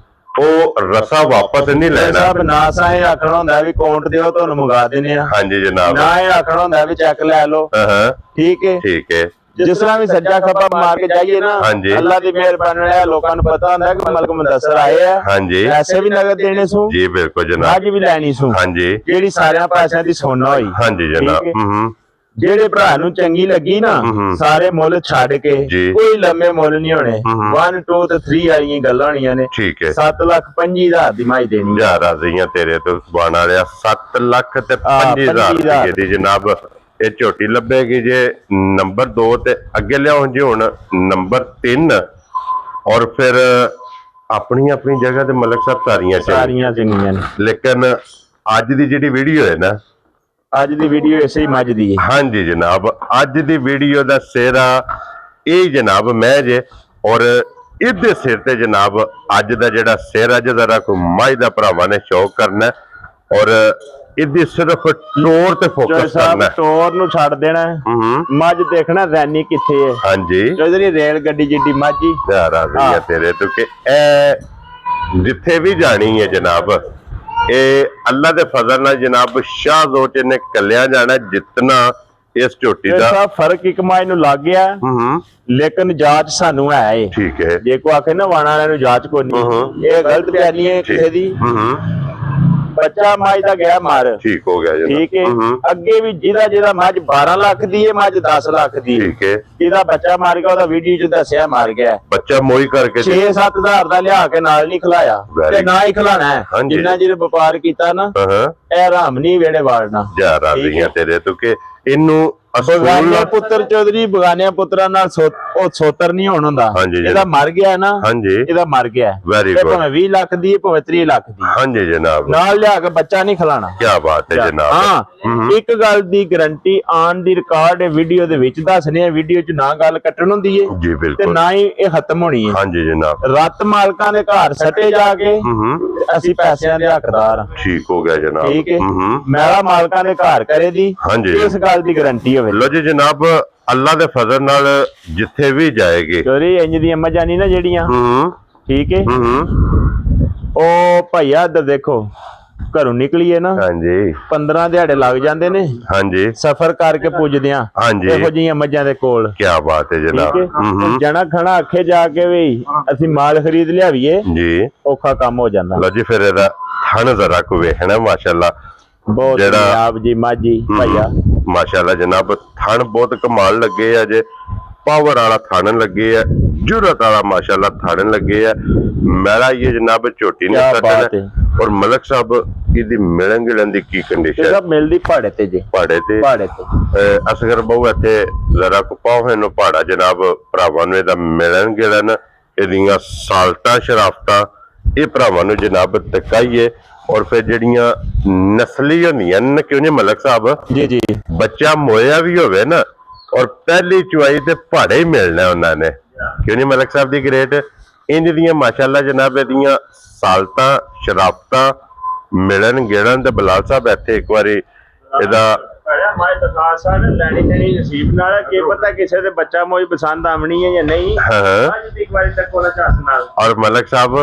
ਉਹ ਰਸਾ ਵਾਪਸ ਨਹੀਂ ਲੈਣਾ ਸਾਹਿਬ ਨਾ ਸਾਏ ਆਖਣਾ ਹੁੰਦਾ ਵੀ ਕਾਊਂਟ ਦਿਓ ਤੁਹਾਨੂੰ ਮੰਗਾ ਦਿੰਨੇ ਆ ਹਾਂਜੀ ਜਨਾਬ ਨਾ ਇਹ ਆਖਣਾ ਹੁੰਦਾ ਵੀ ਚੈੱਕ ਲੈ ਲਓ ਠੀਕ ਹੈ ਠੀਕ ਹੈ ਜਿਸ ਤਰ੍ਹਾਂ ਵੀ ਸੱਜਾ ਖੱਬਾ ਮਾਰ ਕੇ ਜਾਈਏ ਨਾ ਅੱਲਾ ਦੀ ਮਿਹਰਬਾਨੀ ਨਾਲ ਲੋਕਾਂ ਨੂੰ ਪਤਾ ਹੁੰਦਾ ਕਿ ਮਲਕ ਮੁਦੱਸਰ ਆਏ ਆ ਹਾਂਜੀ ਪੈਸੇ ਵੀ ਨਗਦ ਦੇਣੇ ਸੂ ਜੀ ਬਿਲਕੁਲ ਜਨਾਬ ਅੱਜ ਵੀ ਲੈਣੀ ਸੂ ਹਾਂਜੀ ਜਿਹੜੀ ਸਾਰਿਆਂ ਪੈਸਿਆਂ ਦੀ ਸੋਨਾ ਹੋਈ ਹਾਂਜੀ ਜਨਾਬ ਜਿਹੜੇ ਭਰਾ ਨੂੰ ਚੰਗੀ ਲੱਗੀ ਨਾ ਸਾਰੇ ਮੁੱਲ ਛੱਡ ਕੇ ਕੋਈ ਲੰਮੇ ਮੁੱਲ ਨਹੀਂ ਹੋਣੇ 1 2 ਤੇ 3 ਵਾਲੀਆਂ ਗੱਲਾਂ ਹੋਣੀਆਂ ਨੇ ਠੀਕ ਹੈ 7,25,000 ਦੀ ਮਾਈ ਦੇਣੀ ਜਾ ਰਾਜ਼ੀਆਂ ਤੇਰੇ ਤੋਂ ਸੁਭਾਨ ਅੱਲਾਹ 7 ਲੱਖ ਤੇ 25,000 ਦੀ ਜਨਾਬ ਇਹ ਝੋਟੀ ਲੱਭੇਗੀ ਜੇ ਨੰਬਰ 2 ਤੇ ਅੱਗੇ ਲਿਆਓ ਜੀ ਹੁਣ ਨੰਬਰ 3 ਔਰ ਫਿਰ ਆਪਣੀ ਆਪਣੀ ਜਗ੍ਹਾ ਤੇ ਮਲਕ ਸਾਹਿਬ ਸਾਰੀਆਂ ਚੰਗੀਆਂ ਨੇ ਲੇਕਿਨ ਅੱਜ ਦੀ ਜਿਹੜੀ ਵੀਡੀਓ ਹੈ ਨਾ ਅੱਜ ਦੀ ਵੀਡੀਓ ਇਸੇ ਹੀ ਮੱਝ ਦੀ ਹੈ ਹਾਂਜੀ ਜਨਾਬ ਅੱਜ ਦੀ ਵੀਡੀਓ ਦਾ ਸਿਹਰਾ ਇਹ ਜਨਾਬ ਮੈਂ ਜੇ ਔਰ ਇਹਦੇ ਸਿਰ ਤੇ ਜਨਾਬ ਅੱਜ ਦਾ ਜਿਹੜਾ ਸਿਹਰਾ ਜਰਾ ਕੋ ਮਾਈ ਦਾ ਭਰਾਵਾਂ ਨੇ ਸ਼ੌਕ ਕਰਨਾ ਔਰ ਇਹਦੀ ਸਿਰਫ ਟੋਰ ਤੇ ਫੋਕਸ ਕਰਨਾ ਟੋਰ ਨੂੰ ਛੱਡ ਦੇਣਾ ਮੱਝ ਦੇਖਣਾ ਰੈਨੀ ਕਿੱਥੇ ਹੈ ਹਾਂਜੀ ਜਿਹੜੀ ਰੇਲ ਗੱਡੀ ਜਿੱਡੀ ਮਾਝੀ ਰਾਜ਼ੀ ਹੈ ਤੇਰੇ ਤੋਂ ਕਿ ਇਹ ਜਿੱਥੇ ਵੀ ਜਾਣੀ ਹੈ ਜਨਾਬ ਇਹ ਅੱਲਾ ਦੇ ਫਜ਼ਲ ਨਾਲ ਜਨਾਬ ਸ਼ਾਹ ਜ਼ੋਟ ਨੇ ਕੱਲਿਆ ਜਾਣਾ ਜਿੰਨਾ ਇਸ ਝੋਟੀ ਦਾ ਫਰਕ ਇੱਕ ਮਾਈ ਨੂੰ ਲੱਗ ਗਿਆ ਲੇਕਿਨ ਜਾਂਚ ਸਾਨੂੰ ਹੈ ਠੀਕ ਹੈ ਜੇ ਕੋ ਆਖੇ ਨਾ ਵਾਣਾ ਵਾਲਿਆਂ ਨੂੰ ਜਾਂਚ ਕੋਈ ਨਹੀਂ ਇਹ ਗਲਤ ਬਿਆਨੀ ਹੈ ਕਿਸੇ ਦੀ ਬੱਚਾ ਮੱਝ ਦਾ ਗਿਆ ਮਾਰ ਠੀਕ ਹੋ ਗਿਆ ਜੀ ਠੀਕ ਹੈ ਅੱਗੇ ਵੀ ਜਿਹਦਾ ਮੱਝ 12 ਲੱਖ ਦੀ ਹੈ ਮੱਝ 10 ਲੱਖ ਦੀ ਠੀਕ ਹੈ ਇਹਦਾ ਬੱਚਾ ਮਾਰ ਗਿਆ ਉਹਦਾ ਵੀਡੀਓ ਚ ਦੱਸਿਆ ਮਾਰ ਗਿਆ ਬੱਚਾ ਮੋਈ ਕਰਕੇ 6-7 ਹਜ਼ਾਰ ਦਾ ਲਿਆ ਕੇ ਨਾਲ ਨਹੀਂ ਖਿਲਾਇਆ ਤੇ ਨਾ ਹੀ ਖਿਲਾਣਾ ਹੈ ਜਿੰਨਾ ਜਿਹਨੇ ਵਪਾਰ ਕੀਤਾ ਨਾ ਇਹ ਹਰਾਮ ਨਹੀਂ ਵੇੜੇ ਵਾੜਨਾ ਜਾ ਰਾਜ਼ੀਆਂ ਤੇਰੇ ਤੋਂ ਕਿ ਇਹਨੂੰ ਬਗਾਨਿਆਂ ਪੁੱਤਰ ਚੌਧਰੀ, ਬਗਾਨਿਆਂ ਪੁੱਤਰਾਂ ਨਾਲ ਉਹ ਸੋਤਰ ਨਹੀਂ ਹੋਣ ਹੁੰਦਾ। ਇਹਦਾ ਮਰ ਗਿਆ ਨਾ, ਇਹਦਾ ਮਰ ਗਿਆ। ਵੈਰੀ ਤੇ ਗੁੱਡ। ਭਾਵੇਂ 20 ਲੱਖ ਦੀ, ਭਾਵੇਂ 30 ਲੱਖ ਦੀ। ਹਾਂਜੀ ਜਨਾਬ, ਨਾਲ ਲਿਆ ਕੇ ਬੱਚਾ ਨਹੀਂ ਖਿਲਾਣਾ। ਕੀ ਬਾਤ ਹੈ ਜਨਾਬ। ਹਾਂ, ਇੱਕ ਗੱਲ ਦੀ ਗਾਰੰਟੀ ਆਨ ਦੀ ਰਿਕਾਰਡ ਵੀਡੀਓ ਦੇ ਵਿੱਚ ਦੱਸਨੇ ਆ। ਵੀਡੀਓ 'ਚ ਨਾ ਗੱਲ ਕੱਟਣ ਹੁੰਦੀ ਏ ਜੀ, ਤੇ ਬਿਲਕੁਲ। ਨਾ ਹੀ ਇਹ ਖਤਮ ਹੋਣੀ ਹੈ। ਹਾਂਜੀ ਜਨਾਬ। ਰੱਤ ਮਾਲਕਾਂ ਦੇ ਘਰ ਸੱਟੇ ਜਾ ਕੇ ਅਸੀਂ ਪੈਸਿਆਂ ਦੇ ਹੱਕਦਾਰ ਹਾਂ। ਠੀਕ ਹੋ ਗਿਆ ਜਨਾਬ। ਠੀਕ ਹੈ, ਮੈਲਾ ਮਾਲਕਾਂ ਦੇ ਘਰ ਕਰੇ ਦੀ, ਇਸ ਗੱਲ ਦੀ ਗਾਰੰਟੀ ਹੋਵੇ। ਲੋ ਜੀ ਜਨਾਬ, ਅੱਲਾ ਦੇ ਫਜ਼ਲ ਨਾਲ ਜਿੱਥੇ ਵੀ ਜਾਏਗੀ ਚੋਰੀ ਇੰਜ ਦੀਆਂ ਮੱਝਾਂ ਨਹੀਂ ਨਾ ਜਿਹੜੀਆਂ, ਠੀਕ ਹੈ, ਉਹ ਭਾਈਆ ਇੱਧਰ ਦੇਖੋ, ਘਰੋਂ ਨਿਕਲੀਏ ਨਾ, ਹਾਂਜੀ 15 ਦਿਹਾੜੇ ਲੱਗ ਜਾਂਦੇ ਨੇ, ਹਾਂਜੀ ਸਫ਼ਰ ਕਰਕੇ ਪੁੱਜਦੇ ਆ ਇਹੋ ਜਿਹੀਆਂ ਮੱਝਾਂ ਦੇ ਕੋਲ। ਕੀ ਬਾਤ ਹੈ ਜਨਾਬ। ਜਣਾ ਖਣਾ ਆਖੇ ਜਾ ਕੇ ਵੀ ਅਸੀਂ ਮਾਲ ਖਰੀਦ ਲਿਆਵੀਏ ਜੀ, ਔਖਾ ਕੰਮ ਹੋ ਜਾਂਦਾ। ਲੋ ਜੀ ਫਿਰ ਇਹਦਾ ਥਣ ਜ਼ਰਾ ਕੋ ਵੇਖਣਾ, ਮਾਸ਼ਾਅੱਲਾ ਬਹੁਤ ਆਪ ਜੀ ਮਾਜੀ ਭਾਈਆ, ਮਾਸ਼ਾਅੱਲਾ ਜਨਾਬ। ਥਣ ਬਹੁਤ ਕਮਾਲ ਲੱਗੇ ਆ ਜੇ, ਪਾਵਰ ਵਾਲਾ ਥਣ ਲੱਗੇ ਆ, ਜੁਰਤ ਵਾਲਾ ਮਾਸ਼ਾਅੱਲਾ ਥਣ ਲੱਗੇ ਆ। ਮੈਲਾ ਇਹ ਜਨਾਬ ਝੋਟੀ ਨੇ ਕੱਟਣਾ। ਔਰ ਮਲਕ ਸਾਹਿਬ ਇਹਦੀ ਮਿਲਣ ਗਿਲਣ ਦੀ ਕੀ ਕੰਡੀਸ਼ਨ? ਇਹਦਾ ਮਿਲਦੀ ਪਹਾੜੇ ਤੇ ਜੀ, ਪਹਾੜੇ ਤੇ ਅਸਗਰ ਬਹੁ ਇੱਥੇ ਜ਼ਰਾ ਕੋ ਪਾਉ ਨੂੰ ਪਹਾੜਾ ਜਨਾਬ ਭਰਾਵਾਂ ਨੂੰ ਇਹਦਾ ਮਿਲਣ ਗਿਲਣ, ਇਹਦੀਆਂ ਸਾਲਟਾਂ ਸ਼ਰਾਫਤਾਂ ਇਹ ਭਰਾਵਾਂ ਨੂੰ ਜਨਾਬ ਤਕਾਈਏ। ਔਰ ਫਿਰ ਜਿਹੜੀਆਂ ਨਸਲੀ ਹੁੰਦੀਆਂ ਨੇ, ਕਿਉਂ ਨਹੀਂ ਮਲਕ ਸਾਹਿਬ ਜੀ ਜੀ, ਬੱਚਾ ਮੋਇਆ ਵੀ ਹੋਵੇ ਨਾ, ਔਰ ਪਹਿਲੀ ਚੁਆਈ ਤੇ ਪਹਾੜੇ ਹੀ ਮਿਲਣਾ ਉਹਨਾਂ ਨੇ, ਕਿਉਂ ਨਹੀਂ ਮਲਕ ਸਾਹਿਬ ਦੀ ਗ੍ਰੇਟ। ਇੰਜ ਦੀਆਂ ਮਾਸ਼ਾਅੱਲਾ ਜਨਾਬ ਇਹਦੀਆਂ ਸਾਲਤਾਂ ਸ਼ਰਾਫਤਾਂ ਮਿਲਣ ਗਿਲਣ ਤੇ ਬਲਾਲ ਸਾਹਿਬ ਇੱਥੇ ਇੱਕ ਵਾਰੀ ਇਹਦਾ ਲੈਣੀ ਦੇਣੀ ਨਸੀਬ ਨਾਲ, ਕੀ ਪਤਾ ਕਿਸੇ ਦੇ ਬੱਚਾ ਮੋਈ ਪਸੰਦ ਆਵਣੀ ਹੈ ਜਾਂ ਨਹੀਂ। ਇੱਕ ਵਾਰੀ ਤੱਕ ਉਹਨਾਂ ਝਾਸ ਨਾਲ। ਔਰ ਮਲਕ ਸਾਹਿਬ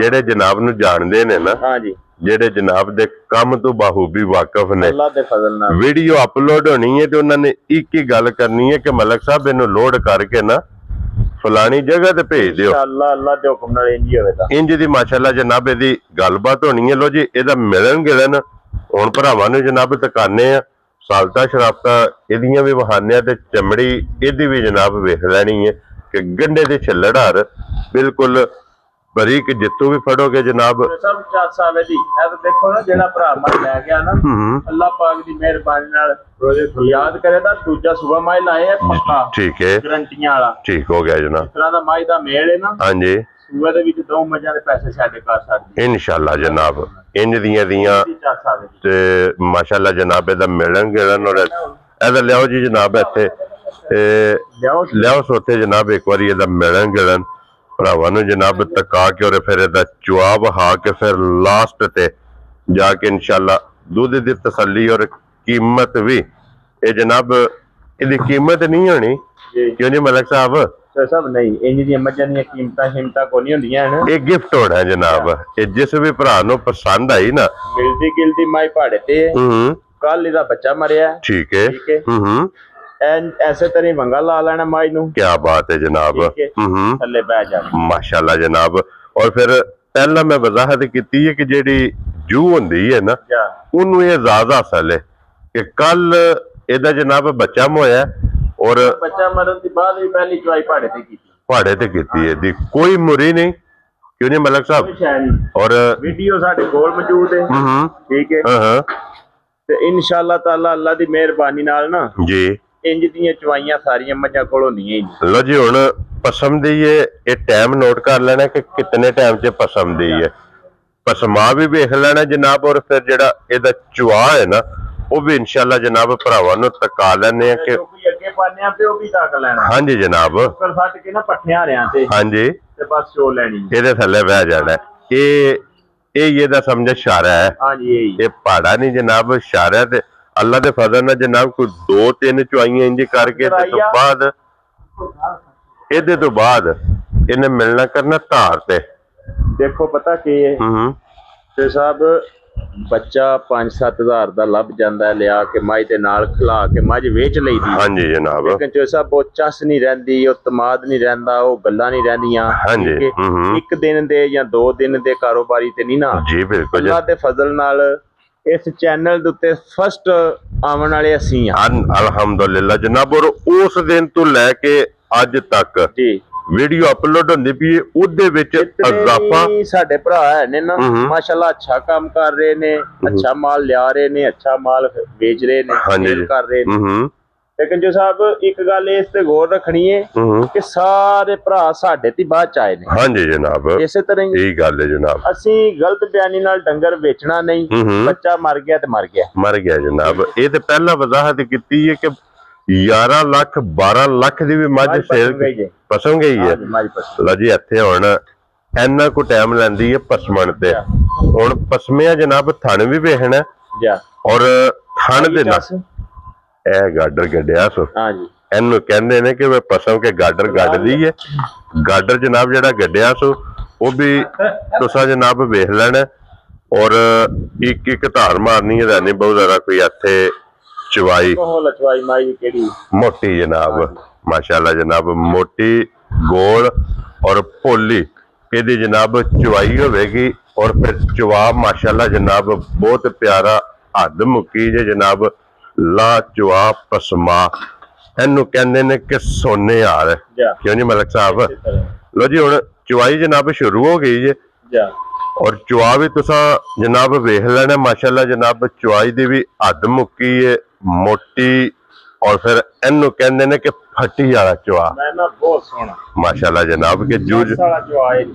ਜਿਹੜੇ ਜਨਾਬ ਨੂੰ ਜਾਣਦੇ ਨੇ ਨਾ, ਹਾਂਜੀ, ਜਿਹੜੇ ਜਨਾਬ ਦੇ ਕੰਮ ਤੋਂ ਬਾਖੂਬੀ ਵਾਕਿਫ ਨੇ, ਅੱਲਾਹ ਦੇ ਫਜ਼ਲ ਨਾਲ ਵੀਡੀਓ ਅਪਲੋਡ ਹੋਣੀ ਹੈ ਤੇ ਉਹਨਾਂ ਨੇ ਇੱਕ ਹੀ ਗੱਲ ਕਰਨੀ ਹੈ ਕਿ ਮਲਕ ਸਾਹਿਬ ਇਹਨੂੰ ਲੋਡ ਕਰਕੇ ਨਾ ਫਲਾਣੀ ਜਗ੍ਹਾ ਤੇ ਭੇਜ ਦਿਓ। ਇਨਸ਼ਾਅੱਲਾ ਅੱਲਾਹ ਦੇ ਹੁਕਮ ਨਾਲ ਇੰਜ ਹੀ ਹੋਵੇਗਾ। ਇੰਜ ਦੀ ਮਾਸ਼ਾਅੱਲਾ ਜਨਾਬ ਇਹਦੀ ਗੱਲਬਾਤ ਹੋਣੀ ਹੈ। ਲੋ ਜੀ ਇਹਦਾ ਮਿਲਣ ਗਿਲਣ ਹੁਣ ਭਰਾਵਾਂ ਨੂੰ ਜਨਾਬ ਤਕਾਨੇ ਆ, ਸਾਲਤਾ ਸ਼ਰਾਫਤਾਂ ਇਹਦੀਆਂ ਵੀ ਵਹਾਨੇ ਆ ਤੇ ਚਮੜੀ ਇਹਦੀ ਵੀ ਜਨਾਬ ਵੇਖ ਲੈਣੀ ਹੈ ਕਿ ਗੰਢੇ ਦੇ ਛੱਲੜ ਹਰ ਬਿਲਕੁਲ ਬਰੀਕ ਜਿੱਤੋਂ ਵੀ ਫੜੋਗੇ ਜਨਾਬ ਸਭ ਚਾਸ ਆਵੇ ਦੀ। ਇਹ ਤਾਂ ਦੇਖੋ ਨਾ, ਜਿਹੜਾ ਭਰਾ ਮੈਂ ਲੈ ਗਿਆ ਨਾ, ਅੱਲਾਹ ਪਾਕ ਦੀ ਮਿਹਰਬਾਨੀ ਨਾਲ ਯਾਦ ਕਰੇ ਤਾਂ ਦੂਜਾ ਸੂਬਾ ਮਾਈ ਲਾਏ ਪੱਕਾ। ਠੀਕ ਹੈ, ਗਰੰਟੀਆਂ ਵਾਲਾ। ਠੀਕ ਹੋ ਗਿਆ ਜਨਾਬ। ਇਸ ਤਰ੍ਹਾਂ ਦਾ ਮਾਈ ਦਾ ਮੇਲ ਹੈ ਨਾ, ਹਾਂਜੀ, ਸੂਬੇ ਦੇ ਵਿੱਚ ਦੋ ਮੱਝਾਂ ਦੇ ਪੈਸੇ ਸਾਡੇ ਕਰ ਸਕਦੇ ਇਨਸ਼ਾਅੱਲਾ ਜਨਾਬ। ਇੰਜ ਦੀਆਂ ਤੇ ਮਾਸ਼ਾਅੱਲਾ ਜਨਾਬ ਇਹਦਾ ਮਿਲਣ ਗਿਲਣ। ਔਰ ਇਹਦਾ ਲਿਆਓ ਜੀ ਜਨਾਬ ਇੱਥੇ, ਲਿਆਓ ਸੋਤੇ ਜਨਾਬ ਇੱਕ ਵਾਰੀ ਇਹਦਾ ਮਿਲਣ ਗਿਲਣ ਭਰਾਵਾਂ ਨੂੰ ਜਨਾਬ ਤਕਾ ਕੇ, ਔਰ ਫਿਰ ਇਹਦਾ ਚੁਆ ਵਹਾ ਕੇ ਫਿਰ ਲਾਸਟ ਤੇ ਜਾ ਕੇ ਇਨਸ਼ਾਅੱਲਾ ਦੁੱਧ ਦੀ ਤਸੱਲੀ ਔਰ ਕੀਮਤ ਵੀ। ਇਹ ਜਨਾਬ ਇਹਦੀ ਕੀਮਤ ਨਹੀਂ ਹੋਣੀ, ਕਿਉਂ ਨਹੀਂ ਮਲਕ ਸਾਹਿਬ? ਸਭ ਨਹੀਂ, ਇੰਜ ਦੀਆਂ ਮੱਝਾਂ ਦੀਆਂ ਕੀਮਤਾਂ ਕੋਈ ਨਹੀਂ ਹੁੰਦੀਆਂ ਹਨ। ਇਹ ਗਿਫਟ ਹੋਣਾ ਜਨਾਬ। ਇਹ ਜਿਸ ਵੀ ਭਰਾ ਨੂੰ ਪਸੰਦ ਆਈ ਨਾ, ਮਿਲਦੀ ਗਿਲਦੀ ਮਾਈ ਪਹਾੜੇ ਤੇ ਕੱਲ ਇਹਦਾ ਬੱਚਾ ਮਰਿਆ। ਠੀਕ ਹੈ, ਐਸੇ ਤਰ੍ਹਾਂ ਵੰਗਾ ਲਾ ਲੈਣਾ ਮਾਈ ਨੂੰ। ਕੀ ਬਾਤ ਹੈ ਜਨਾਬ। ਥੱਲੇ ਬਹਿ ਜਾ ਮਾਸ਼ਾਅੱਲਾ ਜਨਾਬ। ਔਰ ਫਿਰ ਪਹਿਲਾਂ ਮੈਂ ਵਜ਼ਾਹਤ ਕੀਤੀ ਹੈ ਕਿ ਜਿਹੜੀ ਜੂ ਹੁੰਦੀ ਹੈ ਨਾ, ਉਹਨੂੰ ਇਹ ਇਜਾਜ਼ਤ ਹਾਸਲ ਹੈ ਕਿ ਕੱਲ ਇਹਦਾ ਜਨਾਬ ਬੱਚਾ ਹੋਇਆ, ਔਰ ਬੱਚਾ ਮਰਨ ਦੀ ਬਾਅਦ ਵੀ ਪਹਿਲੀ ਚੁਆਈ ਪਹਾੜੇ ਤੇ ਕੀਤੀ ਹੈ ਦੀ ਕੋਈ ਮੁਰੀ ਨਹੀਂ, ਕਿਉਂ ਨਹੀਂ ਮਲਕ ਸਾਹਿਬ? ਔਰ ਵੀਡੀਓ ਸਾਡੇ ਕੋਲ ਮੌਜੂਦ ਹੈ। ਠੀਕ ਹੈ, ਤੇ ਇਨਸ਼ਾਅੱਲਾ ਤਾਲਾ ਅੱਲਾ ਦੀ ਮਿਹਰਬਾਨੀ ਨਾਲ ਨਾ ਜੀ ਇੰਜ ਦੀਆਂ ਚਵਾਈਆਂ ਸਾਰੀਆਂ ਮੱਝਾਂ ਕੋਲ ਹੁੰਦੀਆਂ ਹੀ। ਲੋ ਜੀ ਹੁਣ ਪਸਮ ਦੀ ਇਹ ਟਾਈਮ ਨੋਟ ਕਰ ਲੈਣਾ ਕਿ ਕਿਤਨੇ ਟਾਈਮ 'ਚ ਪਸਮ ਦੀ ਹੈ। ਪਸਮਾ ਵੀ ਵੇਖ ਲੈਣਾ ਜਨਾਬ। ਔਰ ਫਿਰ ਜਿਹੜਾ ਇਹਦਾ ਚੁਆ ਹੈ ਨਾ, ਉਹ ਵੀ ਇਨਸ਼ਾਅੱਲਾ ਜਨਾਬ ਭਰਾਵਾਂ ਨੂੰ ਤਕਾ ਲੈਣੇ ਆ ਕਿ ਅੱਗੇ ਪਾਣਿਆਂ ਤੇ ਉਹ ਵੀ ਤੱਕ ਲੈਣਾ। ਹਾਂਜੀ ਜਨਾਬ, ਉੱਪਰ ਫੱਟ ਕੇ ਨਾ ਪੱਠਿਆਂ ਰਿਆਂ ਤੇ, ਹਾਂਜੀ, ਤੇ ਬਸ ਚੋ ਲੈਣੀ, ਇਹਦੇ ਥੱਲੇ ਬਹਿ ਜਾਣਾ। ਇਹ ਇਹਦਾ ਸਮਝ ਇਸ਼ਾਰਾ ਹੈ। ਹਾਂਜੀ, ਇਹ ਪਹਾੜਾ ਨਹੀਂ ਜਨਾਬ, ਇਸ਼ਾਰਾ। ਤੇ ਅੱਲਾ ਦੇ ਫਜ਼ਲ ਨਾਲ ਜਨਾਬ ਕੋਈ 2-3 ਚੁਆਈਆਂ ਇੰਜ ਕਰਕੇ ਇਹਦੇ ਤੋਂ ਬਾਅਦ ਇਹਨੇ ਮਿਲਣਾ ਕਰਨਾ ਧਾਰ ਤੇ। ਦੇਖੋ ਪਤਾ ਕੀ ਹੈ ਤੇ ਸਾਹਿਬ, ਬੱਚਾ 5-7 ਹਜ਼ਾਰ ਦਾ ਲੱਭ ਜਾਂਦਾ, ਲਿਆ ਕੇ ਮੱਝ ਦੇ ਨਾਲ ਖਿਲਾ ਕੇ ਮੱਝ ਵੇਚ ਲਈਦੀ। ਹਾਂਜੀ ਜਨਾਬ। ਲੇਕਿਨ ਜੋ ਸਾਹਿਬ ਉਹ ਚਸ ਨਹੀਂ ਰਹਿੰਦੀ, ਉਹ ਤਮਾਦ ਨਹੀਂ ਰਹਿੰਦਾ, ਉਹ ਗੱਲਾਂ ਨਹੀਂ ਰਹਿੰਦੀਆਂ। ਹਾਂਜੀ, ਇੱਕ ਦਿਨ ਦੇ ਜਾਂ 2 ਦਿਨ ਦੇ ਕਾਰੋਬਾਰੀ ਤੇ ਨਹੀਂ ਨਾ। ਜੀ ਬਿਲਕੁਲ। ਅੱਲਾਹ ਦੇ ਫਜ਼ਲ ਨਾਲ ਇਸ ਚੈਨਲ ਦੇ ਉੱਤੇ ਫਸਟ ਆਉਣ ਵਾਲੇ ਅਸੀਂ ਹਾਂ ਅਲਹਮਦੁਲਿਲਾ ਜਨਾਬ। ਔਰ ਉਸ ਦਿਨ ਤੋਂ ਲੈ ਕੇ ਅੱਜ ਤੱਕ ਜੀ ਵੀਡੀਓ ਅਪਲੋਡ ਹੁੰਦੀ ਪਈ, ਉਹਦੇ ਵਿੱਚ ਇਜ਼ਾਫਾ। ਸਾਡੇ ਭਰਾ ਹੈ ਨੇ ਨਾ ਮਾਸ਼ਾਅੱਲਾ, ਅੱਛਾ ਕੰਮ ਕਰ ਰਹੇ ਨੇ, ਅੱਛਾ ਮਾਲ ਲਿਆ ਰਹੇ ਨੇ, ਅੱਛਾ ਮਾਲ ਵੇਚ ਰਹੇ ਨੇ, ਸੇਲ ਕਰ ਰਹੇ ਨੇ। ਲੇਕਿन जो साहब एक गल इस ते गौर रखनी है कि सारे भरा साडे ते बाद च आए ने। हाँ जी जनाब, इसे तरह यही गल है जनाब। ਅਸੀਂ ਗਲਤ ਬਿਆਨੀ ਨਾਲ ਡੰਗਰ ਵੇਚਣਾ ਨਹੀਂ, ਬੱਚਾ ਮਰ ਗਿਆ ਤੇ ਮਰ ਗਿਆ जनाब। ये तो पहला वजाहत की है कि 11 ਲੱਖ 12 ਲੱਖ ਦੀ ਵੀ ਮੱਝ ਸੇਲ ਪਸਮ ਗਈ ਹੈ। ਲਓ ਜੀ ਇੱਥੇ ਹੁਣ ਇੰਨਾ ਕੋ ਟਾਈਮ ਲੈਂਦੀ ਹੈ ਪਸਮਣ ਤੇ। ਹੁਣ ਪਸਮਿਆ ਜਨਾਬ ਥਣ ਵੀ ਵੇਖਣਾ ਔਰ ਥਣ ਦੇ ਨਾਲ ਇਹ ਗਾਡਰ ਗੱਡਿਆ ਸੋ ਇਹਨੂੰ ਕਹਿੰਦੇ ਨੇ ਕਿ ਵੇ ਪਸਮ ਕੇ ਗਾਡਰ ਗੱਡਦੀ ਹੈ। ਗਾਡਰ ਜਨਾਬ ਜਿਹੜਾ ਗੱਡਿਆ ਸੋ ਉਹ ਵੀ ਤੁਸੀਂ ਜਨਾਬ ਵੇਖ ਲੈਣਾ ਔਰ ਇੱਕ ਇੱਕ ਧਾਰ ਮਾਰਨੀ ਹੈ ਨਹੀਂ ਬਹੁਤ ਜ਼ਿਆਦਾ ਕੋਈ ਇੱਥੇ ਚਵਾਈ मोटी जनाब माशाल्लाह जनाब, मोटी गोल और पोली ਇਹਦੀ जनाब चवाई होगी और फिर चवा माशाल्लाह जनाब बहुत प्यारा हद मुक्की जे जनाब ला चवा पसमा ਇਹਨੂੰ ਕਹਿੰਦੇ ਨੇ कि सोने यार क्यों नहीं मलिक साहब। लो जी हुण चवाई जनाब शुरू हो गई जे और चवा भी तुसा जनाब वेख लेना माशाल्लाह जनाब चवाई दी भी हद मुक्की है मोटी और फिर इनू कहते ने कि फटी वाला चुआ बहुत सोहना माशाल्लाह जनाब के जूझ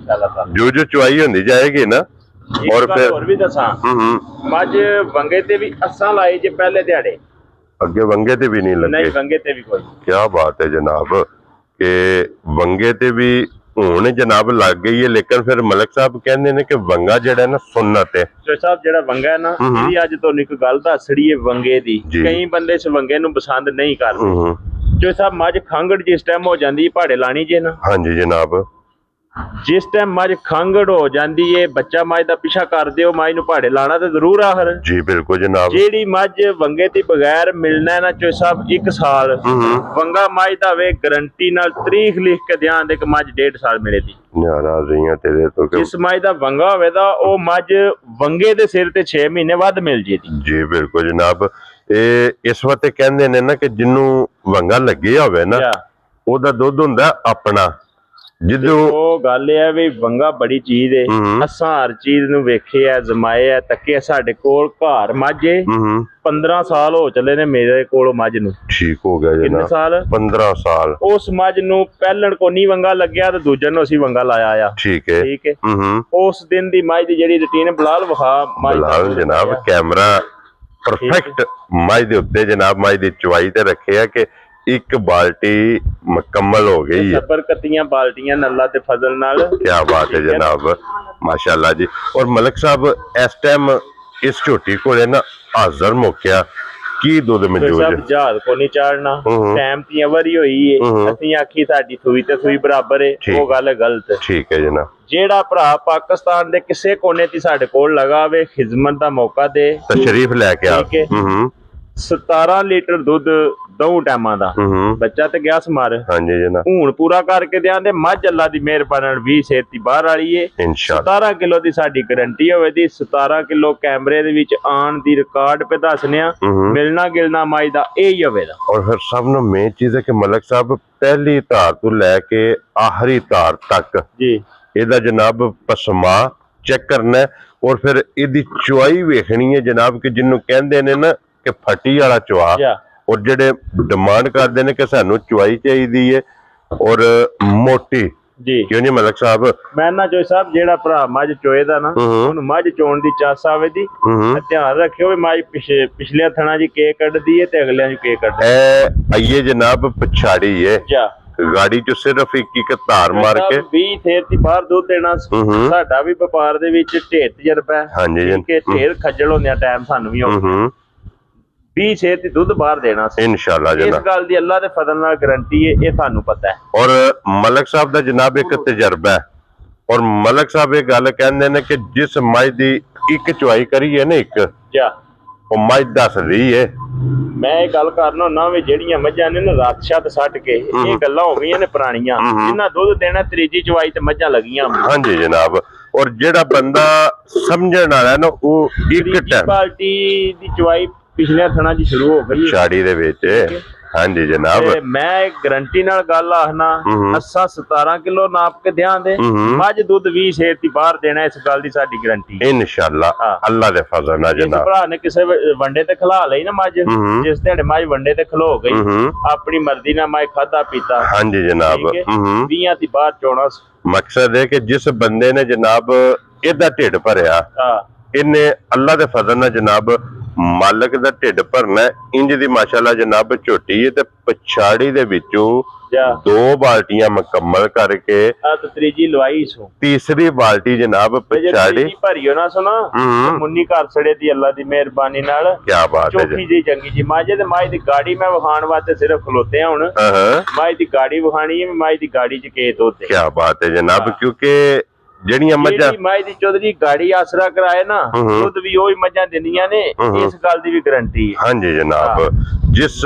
चुआई होनी जाएगी ना। और फिर भी दसा मझ वंगे ते भी असां लाई जे पहले दिहाड़े अगे वंगे ते भी नहीं लगे। नहीं वंगे ते भी कोई क्या बात है जनाब के वंगे ते भी ਹੁਣ ਜਨਾਬ ਲੱਗ ਗਈ ਹੈ। ਲੇਕਿਨ ਫਿਰ ਮਲਕ ਸਾਹਿਬ ਕਹਿੰਦੇ ਨੇ ਕਿ ਵੰਗਾ ਜਿਹੜਾ ਨਾ ਸੁਨਨਤ ਹੈ। ਜੋ ਸਾਹਿਬ ਜਿਹੜਾ ਵੰਗਾ ਹੈ ਨਾ ਇਹਦੀ ਅੱਜ ਤੁਹਾਨੂੰ ਇੱਕ ਗੱਲ ਦੱਸੜੀ ਹੈ ਵੰਗੇ ਦੀ। ਕਈ ਬੰਦੇ ਇਸ ਵੰਗੇ ਨੂੰ ਪਸੰਦ ਨਹੀਂ ਕਰਦੇ। ਜੋ ਸਾਹਿਬ ਮੱਝ ਖੰਗੜ ਜਿਸ ਟਾਈਮ ਹੋ ਜਾਂਦੀ ਪਹਾੜੇ ਲਾਣੀ ਜੇ ਨਾ। ਹਾਂਜੀ ਜਨਾਬ ਜਿਸ ਟਾਈਮ ਮੱਝ ਖੰਗੜ ਹੋ ਜਾਂਦੀ ਏ ਬੱਚਾ ਮੱਝ ਦਾ ਪਿੱਛਾ ਕਰ ਦਿਓ ਮੱਝ ਨੂੰ ਪਹਾੜੇ ਲਾਣਾ ਤੇ ਜ਼ਰੂਰ ਆਖਰ। ਜੀ ਬਿਲਕੁਲ ਜਨਾਬ। ਜਿਹੜੀ ਮੱਝ ਵੰਗੇ ਤੇ ਬਗੈਰ ਮਿਲਣਾ ਨਾ ਚੋ ਸਾਹਿਬ 1 ਸਾਲ ਵੰਗਾ ਮੱਝ ਦਾ ਵੇ ਗਰੰਟੀ ਨਾਲ ਤਰੀਖ ਲਿਖ ਕੇ ਧਿਆਨ ਦੇ ਕਿ ਮੱਝ 1.5 ਸਾਲ ਮਿਲੇਗੀ। ਨਾਰਾਜ਼ੀਆਂ ਤੇਰੇ ਤੋਂ ਜਿਸ ਮੱਝ ਦਾ ਵੰਗਾ ਹੋਵੇ ਦਾ ਉਹ ਮੱਝ ਵੰਗੇ ਦੇ ਸਿਰ ਤੇ 6 ਮਹੀਨੇ ਵੱਧ ਮਿਲ ਜੇਦੀ। ਜੀ ਬਿਲਕੁਲ ਜਨਾਬ। ਇਹ ਇਸ ਵਕਤ ਕਹਿੰਦੇ ਨੇ ਨਾ ਕਿ ਜਿਹਨੂੰ ਵੰਗਾ ਲੱਗਿਆ ਹੋਵੇ ਨਾ ਉਹਦਾ ਦੁੱਧ ਹੁੰਦਾ ਆਪਣਾ। ਜਦੋਂ ਉਹ ਗੱਲ ਇਹ ਹੈ ਵੀ ਵੰਗਾ ਬੜੀ ਚੀਜ਼ ਏ। ਅਸਾਂ ਹਰ ਚੀਜ਼ ਨੂੰ ਵੇਖਿਆ ਜਮਾਇਆ ਤੱਕਿਆ। ਸਾਡੇ ਕੋਲ ਘਰ ਮੱਝੇ 15 ਸਾਲ ਹੋ ਚੱਲੇ ਨੇ ਮੇਰੇ ਕੋਲ ਮੱਝ ਨੂੰ। ਠੀਕ ਹੋ ਗਿਆ ਕਿੰਨੇ ਸਾਲ? 15 ਸਾਲ। ਉਸ ਮੱਝ ਨੂੰ ਪਹਿਲਣ ਕੋ ਨਹੀਂ ਵੰਗਾ ਲੱਗਿਆ ਤੇ ਦੂਜੇ ਨੂੰ ਅਸੀਂ ਵੰਗਾ ਲਾਇਆ ਆ। ਠੀਕ ਹੈ ਠੀਕ ਹੈ। ਉਸ ਦਿਨ ਦੀ ਮੱਝ ਦੀ ਜਿਹੜੀ ਰੁਟੀਨ ਬਲਾਲ ਵਿਖਾ ਬਲਾਲ ਜਨਾਬ ਕੈਮਰਾ ਪਰਫੈਕਟ ਮੱਝ ਦੇ ਉੱਤੇ ਜਨਾਬ ਮੱਝ ਦੀ ਚਵਾਈ ਤੇ ਰੱਖਿਆ ਕਿ एक बाल्टी मुकम्मल हो गई है। बरकतियां बाल्टियां अल्लाह ते फजल नाल। क्या बात है जनाब माशाल्लाह जी। और मलिक साहब इस टाइम इस झोटी को ना हाजर मुक्या की दुध मौजूद है। जहाज को नहीं चाड़ना टाइम ती वरी होई है असि आखी साडी सुई ते सुई बराबर है वो गल गलत है। ठीक है जनाब। ਜਿਹੜਾ ਭਰਾ ਪਾਕਿਸਤਾਨ ਦੇ ਕਿਸੇ ਕੋਨੇ ਤੇ ਸਾਡੇ ਕੋਲ ਲਗਾਵੇ ਖਿਦਮਤ ਦਾ ਮੌਕਾ ਦੇ ਤਸ਼ਰੀਫ ਲੈ ਕੇ ਆ। 17 ਲੀਟਰ ਦੁੱਧ ਦੋ ਟਾਈਮਾਂ ਦਾ ਬੱਚਾ ਤੇ ਗਿਆ ਸਮਾਰ। ਹਾਂਜੀ ਜਨਾਬ। ਹੁਣ ਪੂਰਾ ਕਰਕੇ ਦਿਆਂਦੇ ਮੱਝ ਅੱਲਾ ਦੀ ਮਿਹਰਬਾਨੀ ਨਾਲ 20 ਸੇਤੀ ਬਾਹਰ ਵਾਲੀ ਏ। 17 ਕਿਲੋ ਦੀ ਸਾਡੀ ਗਾਰੰਟੀ ਹੋਵੇ ਦੀ। 17 ਕਿਲੋ ਕੈਮਰੇ ਦੇ ਵਿੱਚ ਆਣ ਦੀ ਰਿਕਾਰਡ पे ਦੱਸਨੇ ਆ। ਮਿਲਣਾ ਗਿਲਣਾ ਮੱਝ ਦਾ ਇਹ ਹੀ ਹੋਵੇਗਾ। ਔਰ ਫਿਰ ਸਭ ਨੂੰ ਮੇਨ ਚੀਜ਼ ਹੈ ਕਿ ਮਲਕ ਸਾਹਿਬ ਪਹਿਲੀ ਧਾਰ ਤੋਂ ਲੈ ਕੇ ਆਖਰੀ ਧਾਰ ਤੱਕ ਜੀ ਇਹਦਾ ਜਨਾਬ ਪਸਮਾ ਚੈੱਕ ਕਰਨਾ ਔਰ ਫਿਰ ਇਹਦੀ ਚੁਆਈ ਵੇਖਣੀ ਹੈ ਜਨਾਬ ਕਿ ਜਿਹਨੂੰ ਕਹਿੰਦੇ ਨੇ ਨਾ ਕਿ ਫਟੀ ਵਾਲਾ ਚੁਆ। और जेडे डिमांड करते हैं कि सानू चुआई चाहिए है और मोटी जी क्यों नहीं मलिक साहब। मैं ना जो साहब जेड़ा भरा मझ चोएदा ना उन मझ चोण दी चास आवे दी ध्यान रखियो भी मझ पिछले थणा जी के कड्डदी है ते अगलियां जी के कड्डदी है। आइए जनाब पछाड़ी है गाड़ी चो सिर्फ एक धार मार के 20 थेर ती बाहर दूध देना साडा भी व्यापार दे विच ढेर तजर्बा है। हां जी कि ढेर खज्जल होंदे टाइम सानू भी होंदा 20 छे ती दुध बाहर देना इंशाल्लाह जनाब। इस गल दी अल्लाह दे फजल नाल गारंटी है ये थानू पता है। और मलिक साहब दा जनाब एक तजर्बा है और मलिक साहब ये गल कहंदे ने कि जिस मझ दी एक चुआई करी है ना एक ਉਹ ਮੱਝ ਦੱਸਦੀ ਏ। ਮੈਂ ਇਹ ਗੱਲ ਕਰਨਾ ਨਾ ਵੀ ਜਿਹੜੀਆਂ ਮੱਝਾਂ ਨੇ ਨਾ ਰਾਤ ਛੱਤ ਸੱਟ ਕੇ ਇਹ ਗੱਲਾਂ ਹੋ ਗਈਆਂ ਨੇ ਪੁਰਾਣੀਆਂ ਜਿੰਨਾ ਦੁੱਧ ਦੇਣਾ ਤੀਜੀ ਚਵਾਈ ਤੇ ਮੱਝਾਂ ਲੱਗੀਆਂ। ਹਾਂਜੀ ਜਨਾਬ। ਔਰ ਜਿਹੜਾ ਬੰਦਾ ਸਮਝਣ ਵਾਲਾ ਨਾ ਉਹ ਇੱਕ ਟਾਈਮ ਪਾਰਟੀ ਦੀ ਚਵਾਈ ਪਿਛਲੇ ਥਣਾ ਜੀ ਸ਼ੁਰੂ ਹੋ ਗਈ ਛਾੜੀ ਦੇ ਵਿੱਚ। ਹਾਂਜੀ ਜਨਾਬ। ਤੇ ਮੈਂ ਗਰੰਟੀ ਨਾਲ ਗੱਲ ਆਖਣਾ, ਅਸਾਂ 17 ਕਿਲੋ ਨਾਪ ਕੇ ਦਿਆਂ ਦੇ, ਮੱਝ ਦੁੱਧ 20 ਸ਼ੇਰ ਦੀ ਬਾਹਰ ਦੇਣਾ, ਇਸ ਗੱਲ ਦੀ ਸਾਡੀ ਗਰੰਟੀ ਇਨਸ਼ਾਅੱਲਾ ਅੱਲਾ ਦੇ ਫਜ਼ਲ ਨਾਲ ਜਿਸ ਜਨਾਬ। ਭਰਾ ਨੇ ਕਿਸੇ ਵੰਡੇ ਤੇ ਖਲਾ ਲਈ ਨਾ ਮੱਝ, ਜਿਸ ਦਿਹਾੜੇ ਮੱਝ ਵੰਡੇ ਤੇ ਖਲੋ ਗਈ, ਆਪਣੀ ਮਰਜ਼ੀ ਨਾਲ ਮੈਂ ਖਾਦਾ ਪੀਤਾ, ਹਾਂਜੀ ਜਨਾਬ, 20 ਦੀ ਬਾਹਰ ਚੋਣਾ। ਮਕਸਦ ਹੈ ਕਿ ਜਿਸ ਬੰਦੇ ਨੇ ਜਨਾਬ ਇਹਦਾ ਢਿੱਡ ਭਰਿਆ, ਇਹਨੇ ਅੱਲਾ ਦੇ ਫਜ਼ਲ ਨਾਲ ਜਨਾਬ ਮਾਲਕ ਦਾ ਢਿੱਡ ਭਰਨਾ। ਇੰਜ ਦੀ ਮਾਸ਼ਾਅੱਲਾ ਜਨਾਬ ਝੋਟੀ ਹੈ, ਤੇ ਪਛਾੜੀ ਦੇ ਵਿੱਚੋਂ 2 ਬਾਲਟੀਆਂ ਮੁਕੰਮਲ ਕਰਕੇ ਤੀਜੀ ਲਵਾਈ ਸੋ, ਤੀਸਰੀ ਬਾਲਟੀ ਜਨਾਬ ਪਛਾੜੀ ਭਰੀਓ ਨਾ ਸੁਣਾ ਮੁੰਨੀ ਘਰ ਸੜੇ ਦੀ ਅੱਲਾ ਦੀ ਮਿਹਰਬਾਨੀ ਨਾਲ। ਕਿਆ ਬਾਤ ਹੈ ਚੋਖੀ ਜੀ ਚੰਗੀ ਜੀ ਮੱਝ ਤੇ ਮੱਝ ਦੀ ਗਾੜੀ ਮੈਂ ਵਿਖਾਣ ਵਾਸਤੇ ਸਿਰਫ ਖਲੋਤੇ ਹੁਣ, ਮੱਝ ਦੀ ਗਾੜੀ ਵਿਖਾਣੀ ਹੈ, ਮੱਝ ਦੀ ਗਾੜੀ ਚ ਕੇ ਦੁੱਧ। ਕਿਆ ਬਾਤ ਹੈ ਜਨਾਬ, ਕਿਉਂਕਿ ਜਿਹੜੀਆਂ ਮੱਝਾਂ ਮੱਝ ਦੀ ਚੌਧਰੀ ਗਾੜੀ ਆਸਰਾ ਕਰਾਏ ਨਾ, ਦੁੱਧ ਵੀ ਉਹੀ ਮੱਝਾਂ ਦਿੰਦੀਆਂ ਨੇ, ਇਸ ਗੱਲ ਦੀ ਵੀ ਗਰੰਟੀ ਹੈ। ਹਾਂਜੀ ਜਨਾਬ, ਜਿਸ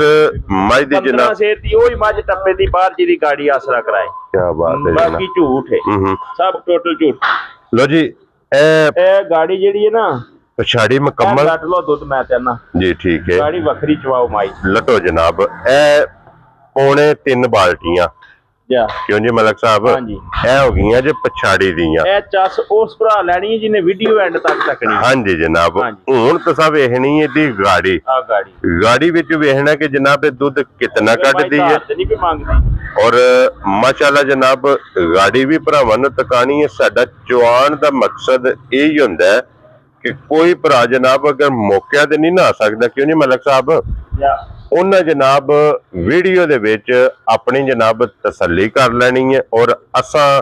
ਮੱਝ ਦੀ ਜਨਾਬ ਸ਼ੇਰ ਦੀ ਉਹੀ ਮੱਝ ਟੱਪੇ ਦੀ ਬਾਹਰ ਜਿਹਦੀ ਗਾੜੀ ਆਸਰਾ ਕਰਾਏ। ਕਿਆ ਬਾਤ ਹੈ, ਬਾਕੀ ਝੂਠ ਹੈ, ਸਭ ਟੋਟਲ ਝੂਠ। ਲੋ ਜੀ ਇਹ ਗਾੜੀ ਜਿਹੜੀ ਹੈ ਨਾ ਪਛਾੜੀ ਮੁਕੰਮਲ ਲੱਟ ਲੋ ਦੁੱਧ, ਮੈਂ ਕਹਿੰਦਾ ਜੀ ਠੀਕ ਹੈ, ਗਾੜੀ ਵੱਖਰੀ ਚਵਾਓ ਮਾਈ ਲਟੋ ਜਨਾਬ। ਇਹ ਪੌਣੇ 3 ਬਾਲਟੀਆਂ ਕਿਉਂ ਜੀ ਮਲਕ ਸਾਹਿਬ? ਇਹ ਹੋ ਗਈਆਂ ਜੇ ਪਛਾੜੀ ਦੀਆਂ। ਇਹ ਚੱਸ ਉਸ ਭਰਾ ਲੈਣੀ ਜਿਹਨੇ ਵੀਡੀਓ ਐਂਡ ਤੱਕ ਤੱਕਣੀ। ਹਾਂਜੀ ਜਨਾਬ, ਹੁਣ ਤੁਸੀਂ ਵੇਖਣੀ ਇਹਦੀ ਗਾੜੀ, ਗਾੜੀ ਵਿੱਚ ਵੇਖਣਾ ਕਿ ਜਨਾਬ ਇਹ ਦੁੱਧ ਕਿਤਨਾ ਕੱਢਦੀ ਹੈ, ਔਰ ਮਾਸ਼ਾਅੱਲਾ ਜਨਾਬ ਗਾੜੀ ਵੀ ਭਰਾਵਾਂ ਨੂੰ ਤਕਾਣੀ ਹੈ। ਸਾਡਾ ਚਵਾਣ ਦਾ ਮਕਸਦ ਇਹ ਹੀ ਹੁੰਦਾ ਹੈ ਕਿ ਕੋਈ ਭਰਾ ਜਨਾਬ ਅਗਰ ਮੌਕਿਆਂ ਤੇ ਨਹੀਂ ਨਾ ਆ ਸਕਦਾ, ਕਿਉਂ ਨਹੀਂ ਮਲਕ ਸਾਹਿਬ, ਉਹਨਾਂ ਜਨਾਬ ਵੀਡੀਓ ਦੇ ਵਿੱਚ ਆਪਣੀ ਜਨਾਬ ਤਸੱਲੀ ਕਰ ਲੈਣੀ ਹੈ, ਔਰ ਅਸਾਂ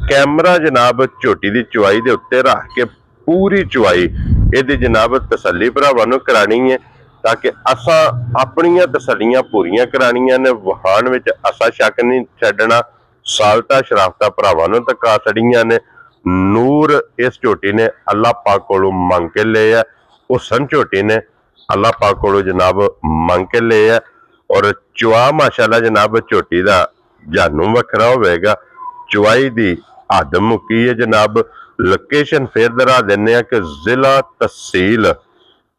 ਕੈਮਰਾ ਜਨਾਬ ਝੋਟੀ ਦੀ ਚੁਆਈ ਦੇ ਉੱਤੇ ਰੱਖ ਕੇ ਪੂਰੀ ਚੁਆਈ ਇਹਦੀ ਜਨਾਬ ਤਸੱਲੀ ਭਰਾਵਾਂ ਨੂੰ ਕਰਾਣੀ ਹੈ, ਤਾਂ ਕਿ ਅਸਾਂ ਆਪਣੀਆਂ ਤਸੱਲੀਆਂ ਪੂਰੀਆਂ ਕਰਾਣੀਆਂ ਨੇ। ਵਹਾਣ ਵਿੱਚ ਅਸਾਂ ਸ਼ੱਕ ਨਹੀਂ ਛੱਡਣਾ। ਸਾਲਤਾ ਸ਼ਰਾਫਤਾ ਭਰਾਵਾਂ ਨੂੰ ਤਕਾ ਛੜੀਆਂ ਨੇ। ਨੂਰ ਇਸ ਝੋਟੀ ਨੇ ਅੱਲਾਹ ਪਾਕ ਕੋਲੋਂ ਮੰਗ ਕੇ ਲਿਆ, ਹੁਸਨ ਝੋਟੀ ਨੇ ਅੱਲਾਹ ਪਾਕ ਕੋਲੋਂ ਜਨਾਬ ਮੰਗ ਕੇ ਲਿਆ, ਔਰ ਚੁਆ ਮਾਸ਼ਾਅੱਲਾ ਜਨਾਬ ਝੋਟੀ ਦਾ ਜਾਨੂ ਵੱਖਰਾ ਹੋਵੇਗਾ। ਚੁਆਈ ਦੀ ਹੱਦ ਮੁੱਕੀ ਹੈ ਜਨਾਬ। ਲੋਕੇਸ਼ਨ ਫੇਰ ਦਰਾ ਦਿੰਨੇ ਆ ਕਿ ਜ਼ਿਲ੍ਹਾ ਤਹਿਸੀਲ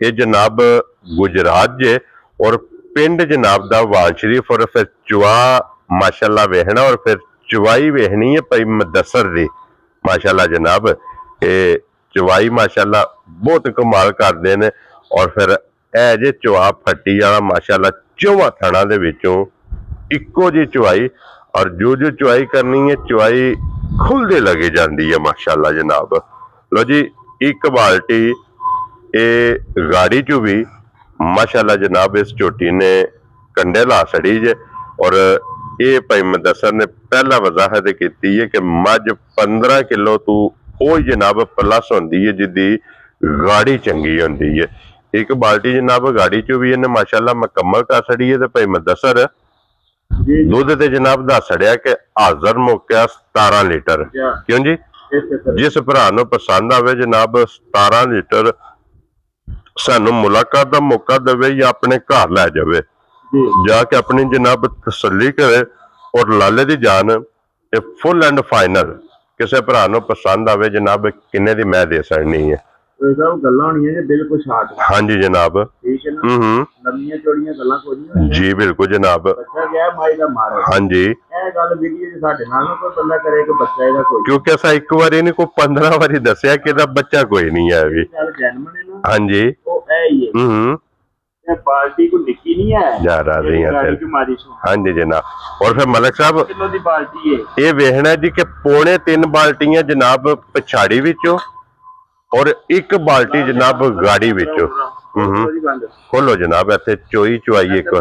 ਇਹ ਜਨਾਬ ਗੁਜਰਾਤ ਜੇ, ਔਰ ਪਿੰਡ ਜਨਾਬ ਦਾ ਵਾਲ ਸ਼ਰੀਫ। ਔਰ ਫਿਰ ਚੁਆ ਮਾਸ਼ਾਅੱਲਾ ਵੇਖਣਾ, ਔਰ ਫਿਰ ਚੁਆਈ ਵੇਖਣੀ ਹੈ ਭਾਈ ਮੁਦੱਸਰ ਦੀ ਮਾਸ਼ਾਅੱਲਾ ਜਨਾਬ। ਇਹ ਚੁਆਈ ਮਾਸ਼ਾਅੱਲਾ ਬਹੁਤ ਕਮਾਲ ਕਰਦੇ ਨੇ। ਔਰ ਫਿਰ ਇਹ ਜੇ ਚੁਆ ਫੱਟੀ ਵਾਲਾ ਮਾਸ਼ਾਅੱਲਾ 4 ਥਣਾਂ ਦੇ ਵਿੱਚੋਂ ਇੱਕੋ ਜਿਹੀ ਚੁਆਈ, ਔਰ ਜੋ ਚੁਆਈ ਕਰਨੀ ਹੈ ਚੁਆਈ ਖੁੱਲਦੇ ਲੱਗੇ ਜਾਂਦੀ ਹੈ ਮਾਸ਼ਾਅੱਲਾ ਜਨਾਬ। ਲੋ ਜੀ ਇੱਕ ਬਾਲਟੀ ਇਹ ਗਾੜੀ ਚੋਂ ਵੀ ਮਾਸ਼ਾਅੱਲਾ ਜਨਾਬ ਇਸ ਝੋਟੀ ਨੇ ਕੰਡੇ ਲਾ ਛੜੀ ਜੇ, ਔਰ ਇਹ ਭਾਈ ਮੁਦੱਸਰ ਨੇ ਪਹਿਲਾ ਵਜ਼ਾਹਤ ਕੀਤੀ ਹੈ ਕਿ ਮੱਝ 15 ਕਿਲੋ ਤੋਂ ਉਹ ਜਨਾਬ ਪਲੱਸ ਹੁੰਦੀ ਹੈ ਜਿਹਦੀ ਗਾੜੀ ਚੰਗੀ ਹੁੰਦੀ ਹੈ। ਇੱਕ ਬਾਲਟੀ ਜਨਾਬ ਗਾੜੀ ਚੋਂ ਵੀ ਇਹਨੇ ਮਾਸ਼ਾਅੱਲਾ ਮੁਕੰਮਲ ਕਰ ਛੜੀ ਹੈ। ਤੇ ਭਾਈ ਮੁਦੱਸਰ ਦੁੱਧ ਤੇ ਜਨਾਬ ਦੱਸ ਛੜਿਆ ਕਿ ਹਾਜ਼ਰ ਮੌਕਿਆ 17 ਲੀਟਰ। ਕਿਉਂ ਜੀ? ਜਿਸ ਭਰਾ ਨੂੰ ਪਸੰਦ ਆਵੇ ਜਨਾਬ 17 ਲੀਟਰ ਸਾਨੂੰ ਮੁਲਾਕਾਤ ਦਾ ਮੌਕਾ ਦੇਵੇ ਜਾਂ ਆਪਣੇ ਘਰ ਲੈ ਜਾਵੇ, ਜਾ ਕੇ ਆਪਣੀ ਜਨਾਬ ਤਸੱਲੀ ਕਰੇ, ਔਰ ਲਾਲੇ ਦੀ ਜਾਨ ਇਹ ਫੁੱਲ ਐਂਡ ਫਾਈਨਲ ਕਿਸੇ ਭਰਾ ਨੂੰ ਪਸੰਦ ਆਵੇ ਜਨਾਬ ਕਿੰਨੇ ਦੀ ਮੈਂ ਦੇ ਸਕਣੀ ਹੈ। ਗੱਲਾਂ ਹੋਣੀਆਂ ਜੀ ਬਿਲਕੁਲ ਸ਼ਾਰਟ। ਹਾਂਜੀ ਜਨਾਬ, ਠੀਕ ਹੈ ਨਾ, ਲੰਮੀਆਂ ਚੌੜੀਆਂ ਗੱਲਾਂ ਕੋਈ ਨਹੀਂ ਜੀ ਬਿਲਕੁਲ ਜਨਾਬ। ਬੱਚਾ ਗਿਆ ਮਾਈ ਦਾ ਮਾਰ। ਹਾਂਜੀ, ਇਹ ਗੱਲ ਵੀਡੀਓ ਚ ਸਾਡੇ ਨਾਲ ਨਾ ਕੋਈ ਬੰਦਾ ਕਰੇ ਕਿ ਬੱਚਾ ਇਹਦਾ ਕੋਈ, ਕਿਉਂਕਿ ਅਸਾਂ ਇੱਕ ਵਾਰੀ ਨਹੀਂ ਕੋਈ 15 ਵਾਰੀ ਦੱਸਿਆ ਕਿ ਇਹਦਾ ਬੱਚਾ ਕੋਈ ਨਹੀਂ ਹੈ ਵੀ। ਗੱਲ ਜੈਨੂਇਨ ਹੈ ਨਾ। ਹਾਂਜੀ, ਉਹ ਇਹ ਹੀ ਹੈ। ਇਹ ਬਾਲਟੀ ਕੋਈ ਨਿੱਕੀ ਨਹੀਂ ਹੈ ਜਾ ਰਾਜ਼ੀ ਹੈ ਫਿਰ। ਹਾਂਜੀ ਜਨਾਬ। ਔਰ ਫਿਰ ਮਲਕ ਸਾਹਿਬ ਕਿਲੋ ਦੀ ਬਾਲਟੀ ਹੈ। ਇਹ ਵੇਖਣਾ ਜੀ ਕਿ ਪੌਣੇ 3 ਬਾਲਟੀਆਂ ਜਨਾਬ ਪਛਾੜੀ ਵਿੱਚੋਂ, ਔਰ ਇੱਕ ਬਾਲਟੀ ਜਨਾਬ ਗਾੜੀ ਵਿੱਚੋਂ। ਖੋਲੋ ਜਨਾਬ, ਇੱਥੇ ਚੋਈ ਚੁਆਈ ਇੱਕ।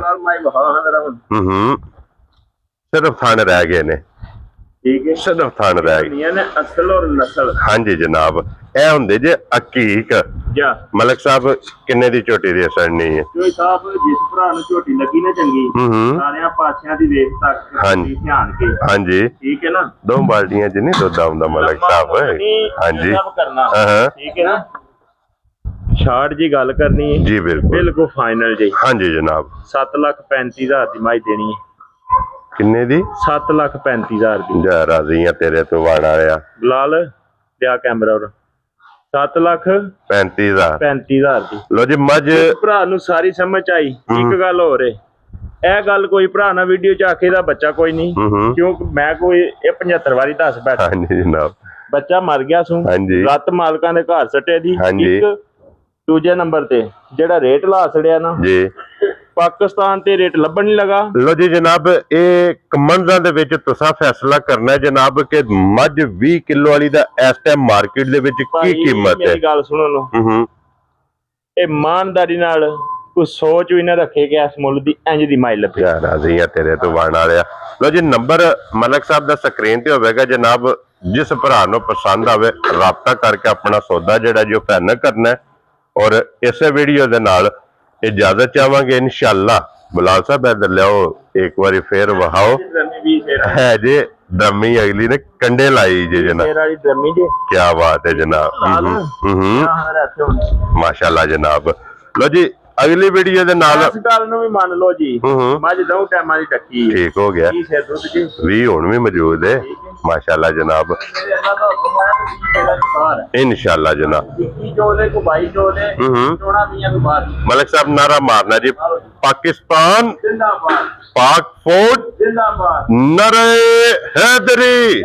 ਸਿਰਫ ਥਣ ਰਹਿ ਗਏ ਨੇ। ਠੀਕ ਹੈ, ਸਿਰਫ ਥਣ ਰਹਿ ਗਏ ਨੇ ਅਸਲ ਔਰ ਨਸਲ। ਹਾਂਜੀ ਜਨਾਬ, ਇਹ ਹੁੰਦੇ ਜੇ ਅਕੀਕ। ਮਲਕ ਸਾਹਿਬ ਕਿੰਨੇ ਦੀ ਝੋਟੀ ਦੀ ਅਸਰਨੀ ਹੈ? ਸਾਹਿਬ ਜਿਸ ਭਰਾ ਨੂੰ ਝੋਟੀ ਲੱਗੀ ਨਾ ਚੰਗੀ, ਸਾਰਿਆਂ ਪਾਸਿਆਂ ਦੀ ਵੇਖ ਤੱਕ ਧਿਆਨ ਕੇ। ਹਾਂਜੀ, ਠੀਕ ਹੈ ਨਾ। 2 ਬਾਲਟੀਆਂ ਚ ਨਹੀਂ ਦੁੱਧ ਆਉਂਦਾ ਮਲਕ ਸਾਹਿਬ। ਹਾਂਜੀ ਕਰਨਾ, ਠੀਕ ਹੈ ਨਾ। ਛਾੜ ਜੀ ਗੱਲ ਕਰਨੀ ਹੈ ਜੀ, ਬਿਲਕੁਲ ਫਾਈਨਲ ਜੀ। ਹਾਂਜੀ ਜਨਾਬ। 7,35,000 ਦੀ ਮਾਈ ਦੇਣੀ ਹੈ। ਕਿੰਨੇ ਦੀ? 7,35,000 ਦੀ। ਜਾ ਰਾਜ਼ੀ ਆ ਤੇਰੇ ਤੋਂ ਵਾਣ ਵਾਲਿਆ। ਬਲਾਲ ਲਿਆ ਕੈਮਰਾ ਉਰ। 7,35,000 ਦੀ। ਲੋ ਜੀ ਮੱਝ ਭਰਾ ਨੂੰ ਸਾਰੀ ਸਮਝ ਆਈ। ਇੱਕ ਗੱਲ ਹੋਰ ਏ, ਇਹ ਗੱਲ ਕੋਈ ਭਰਾ ਨਾ ਵੀਡੀਓ ਚ ਆਖੇ ਦਾ ਬੱਚਾ ਕੋਈ ਨਹੀਂ, ਕਿਉਂਕਿ ਮੈਂ ਕੋਈ ਇਹ 75 ਵਾਰੀ ਦੱਸ ਬੈਠਾ। ਹਾਂਜੀ ਜਨਾਬ, ਬੱਚਾ ਮਰ ਗਿਆ ਸੂ, ਰੱਤ ਮਾਲਕਾਂ ਦੇ ਘਰ ਸੱਟੇ ਦੀ। ਇੱਕ ਦੂਜੇ ਨੰਬਰ ਤੇ ਜਿਹੜਾ ਰੇਟ ਲਾ ਛੜਿਆ ਨਾ ਜੀ, ਪਾਕਿਸਤਾਨ ਤੇ ਰੇਟ ਲੱਭਣ ਨਹੀਂ ਲਗਾ। ਲੋ ਜੀ ਜਨਾਬ, ਇਹ ਕਮੰਡਾਂ ਦੇ ਵਿੱਚ ਤੁਸੀਂ ਫੈਸਲਾ ਕਰਨਾ ਜਨਾਬ ਕਿ ਮੱਝ 20 ਕਿਲੋ ਵਾਲੀ ਦਾ ਇਸ ਟਾਈਮ ਮਾਰਕੀਟ ਦੇ ਵਿੱਚ ਕੀ ਕੀਮਤ ਹੈ। ਮੇਰੀ ਗੱਲ ਸੁਣੋ ਨਾ, ਇਹ ਇਮਾਨਦਾਰੀ ਨਾਲ ਕੋਈ ਸੋਚ ਵੀ ਨਾ ਰੱਖੇ ਕਿ ਇਸ ਮੁੱਲ ਦੀ ਇੰਜ ਦੀ ਮਾਈ ਲੱਭੇ। ਰਾਜ਼ੀ ਆ ਤੇਰੇ ਤੋਂ ਬਣ ਵਾਲਿਆ। ਲੋ ਜੀ, ਨੰਬਰ ਮਲਕ ਸਾਹਿਬ ਦਾ ਸਕਰੀਨ ਤੇ ਹੋਵੇਗਾ ਜਨਾਬ। ਜਿਸ ਭਰਾ ਨੂੰ ਪਸੰਦ ਆਵੇ ਰਾਬਤਾ ਕਰਕੇ ਆਪਣਾ ਸੌਦਾ ਜਿਹੜਾ ਜੋ ਫਾਈਨਲ ਕਰਨਾ ਹੈ। ਔਰ ਇਸੇ ਵੀਡੀਓ ਦੇ ਨਾਲ ਇਜਾਜ਼ਤ ਚਾਹਾਂਗੇ ਇਨਸ਼ਾਅੱਲਾ। ਬਲਾਲ ਸਾਹਿਬ ਇਧਰ ਲਿਆਓ, ਇੱਕ ਵਾਰੀ ਫੇਰ ਵਹਾਓ ਹੈ ਜੀ ਡਰਮੀ ਅਗਲੀ ਨੇ ਕੰਡੇ ਲਾਈ ਜੀ ਜਨਾਬ, ਕੀ ਬਾਤ ਹੈ ਜਨਾਬ। ਮਾਸ਼ਾਅੱਲਾ ਜਨਾਬ। ਲੋ ਜੀ, ਅਗਲੀ ਵੀਡੀਓ ਦੇ ਨਾਲ ਇਸ ਗੱਲ ਨੂੰ ਵੀ ਮੰਨ ਲਓ ਜੀ, ਮੱਝ ਦੋ ਟਾਈਮਾਂ ਦੀ ਟੱਕੀ ਠੀਕ ਹੋ ਗਿਆ, 20 ਹੁਣ ਵੀ ਮੌਜੂਦ ਹੈ। ਮਾਸ਼ਾਅੱਲਾ ਜਨਾਬ, इंशाल्लाह जनाब। मलिक साहब नारा मारना जी, पाकिस्तान पाक फौज, नारे हैदरी।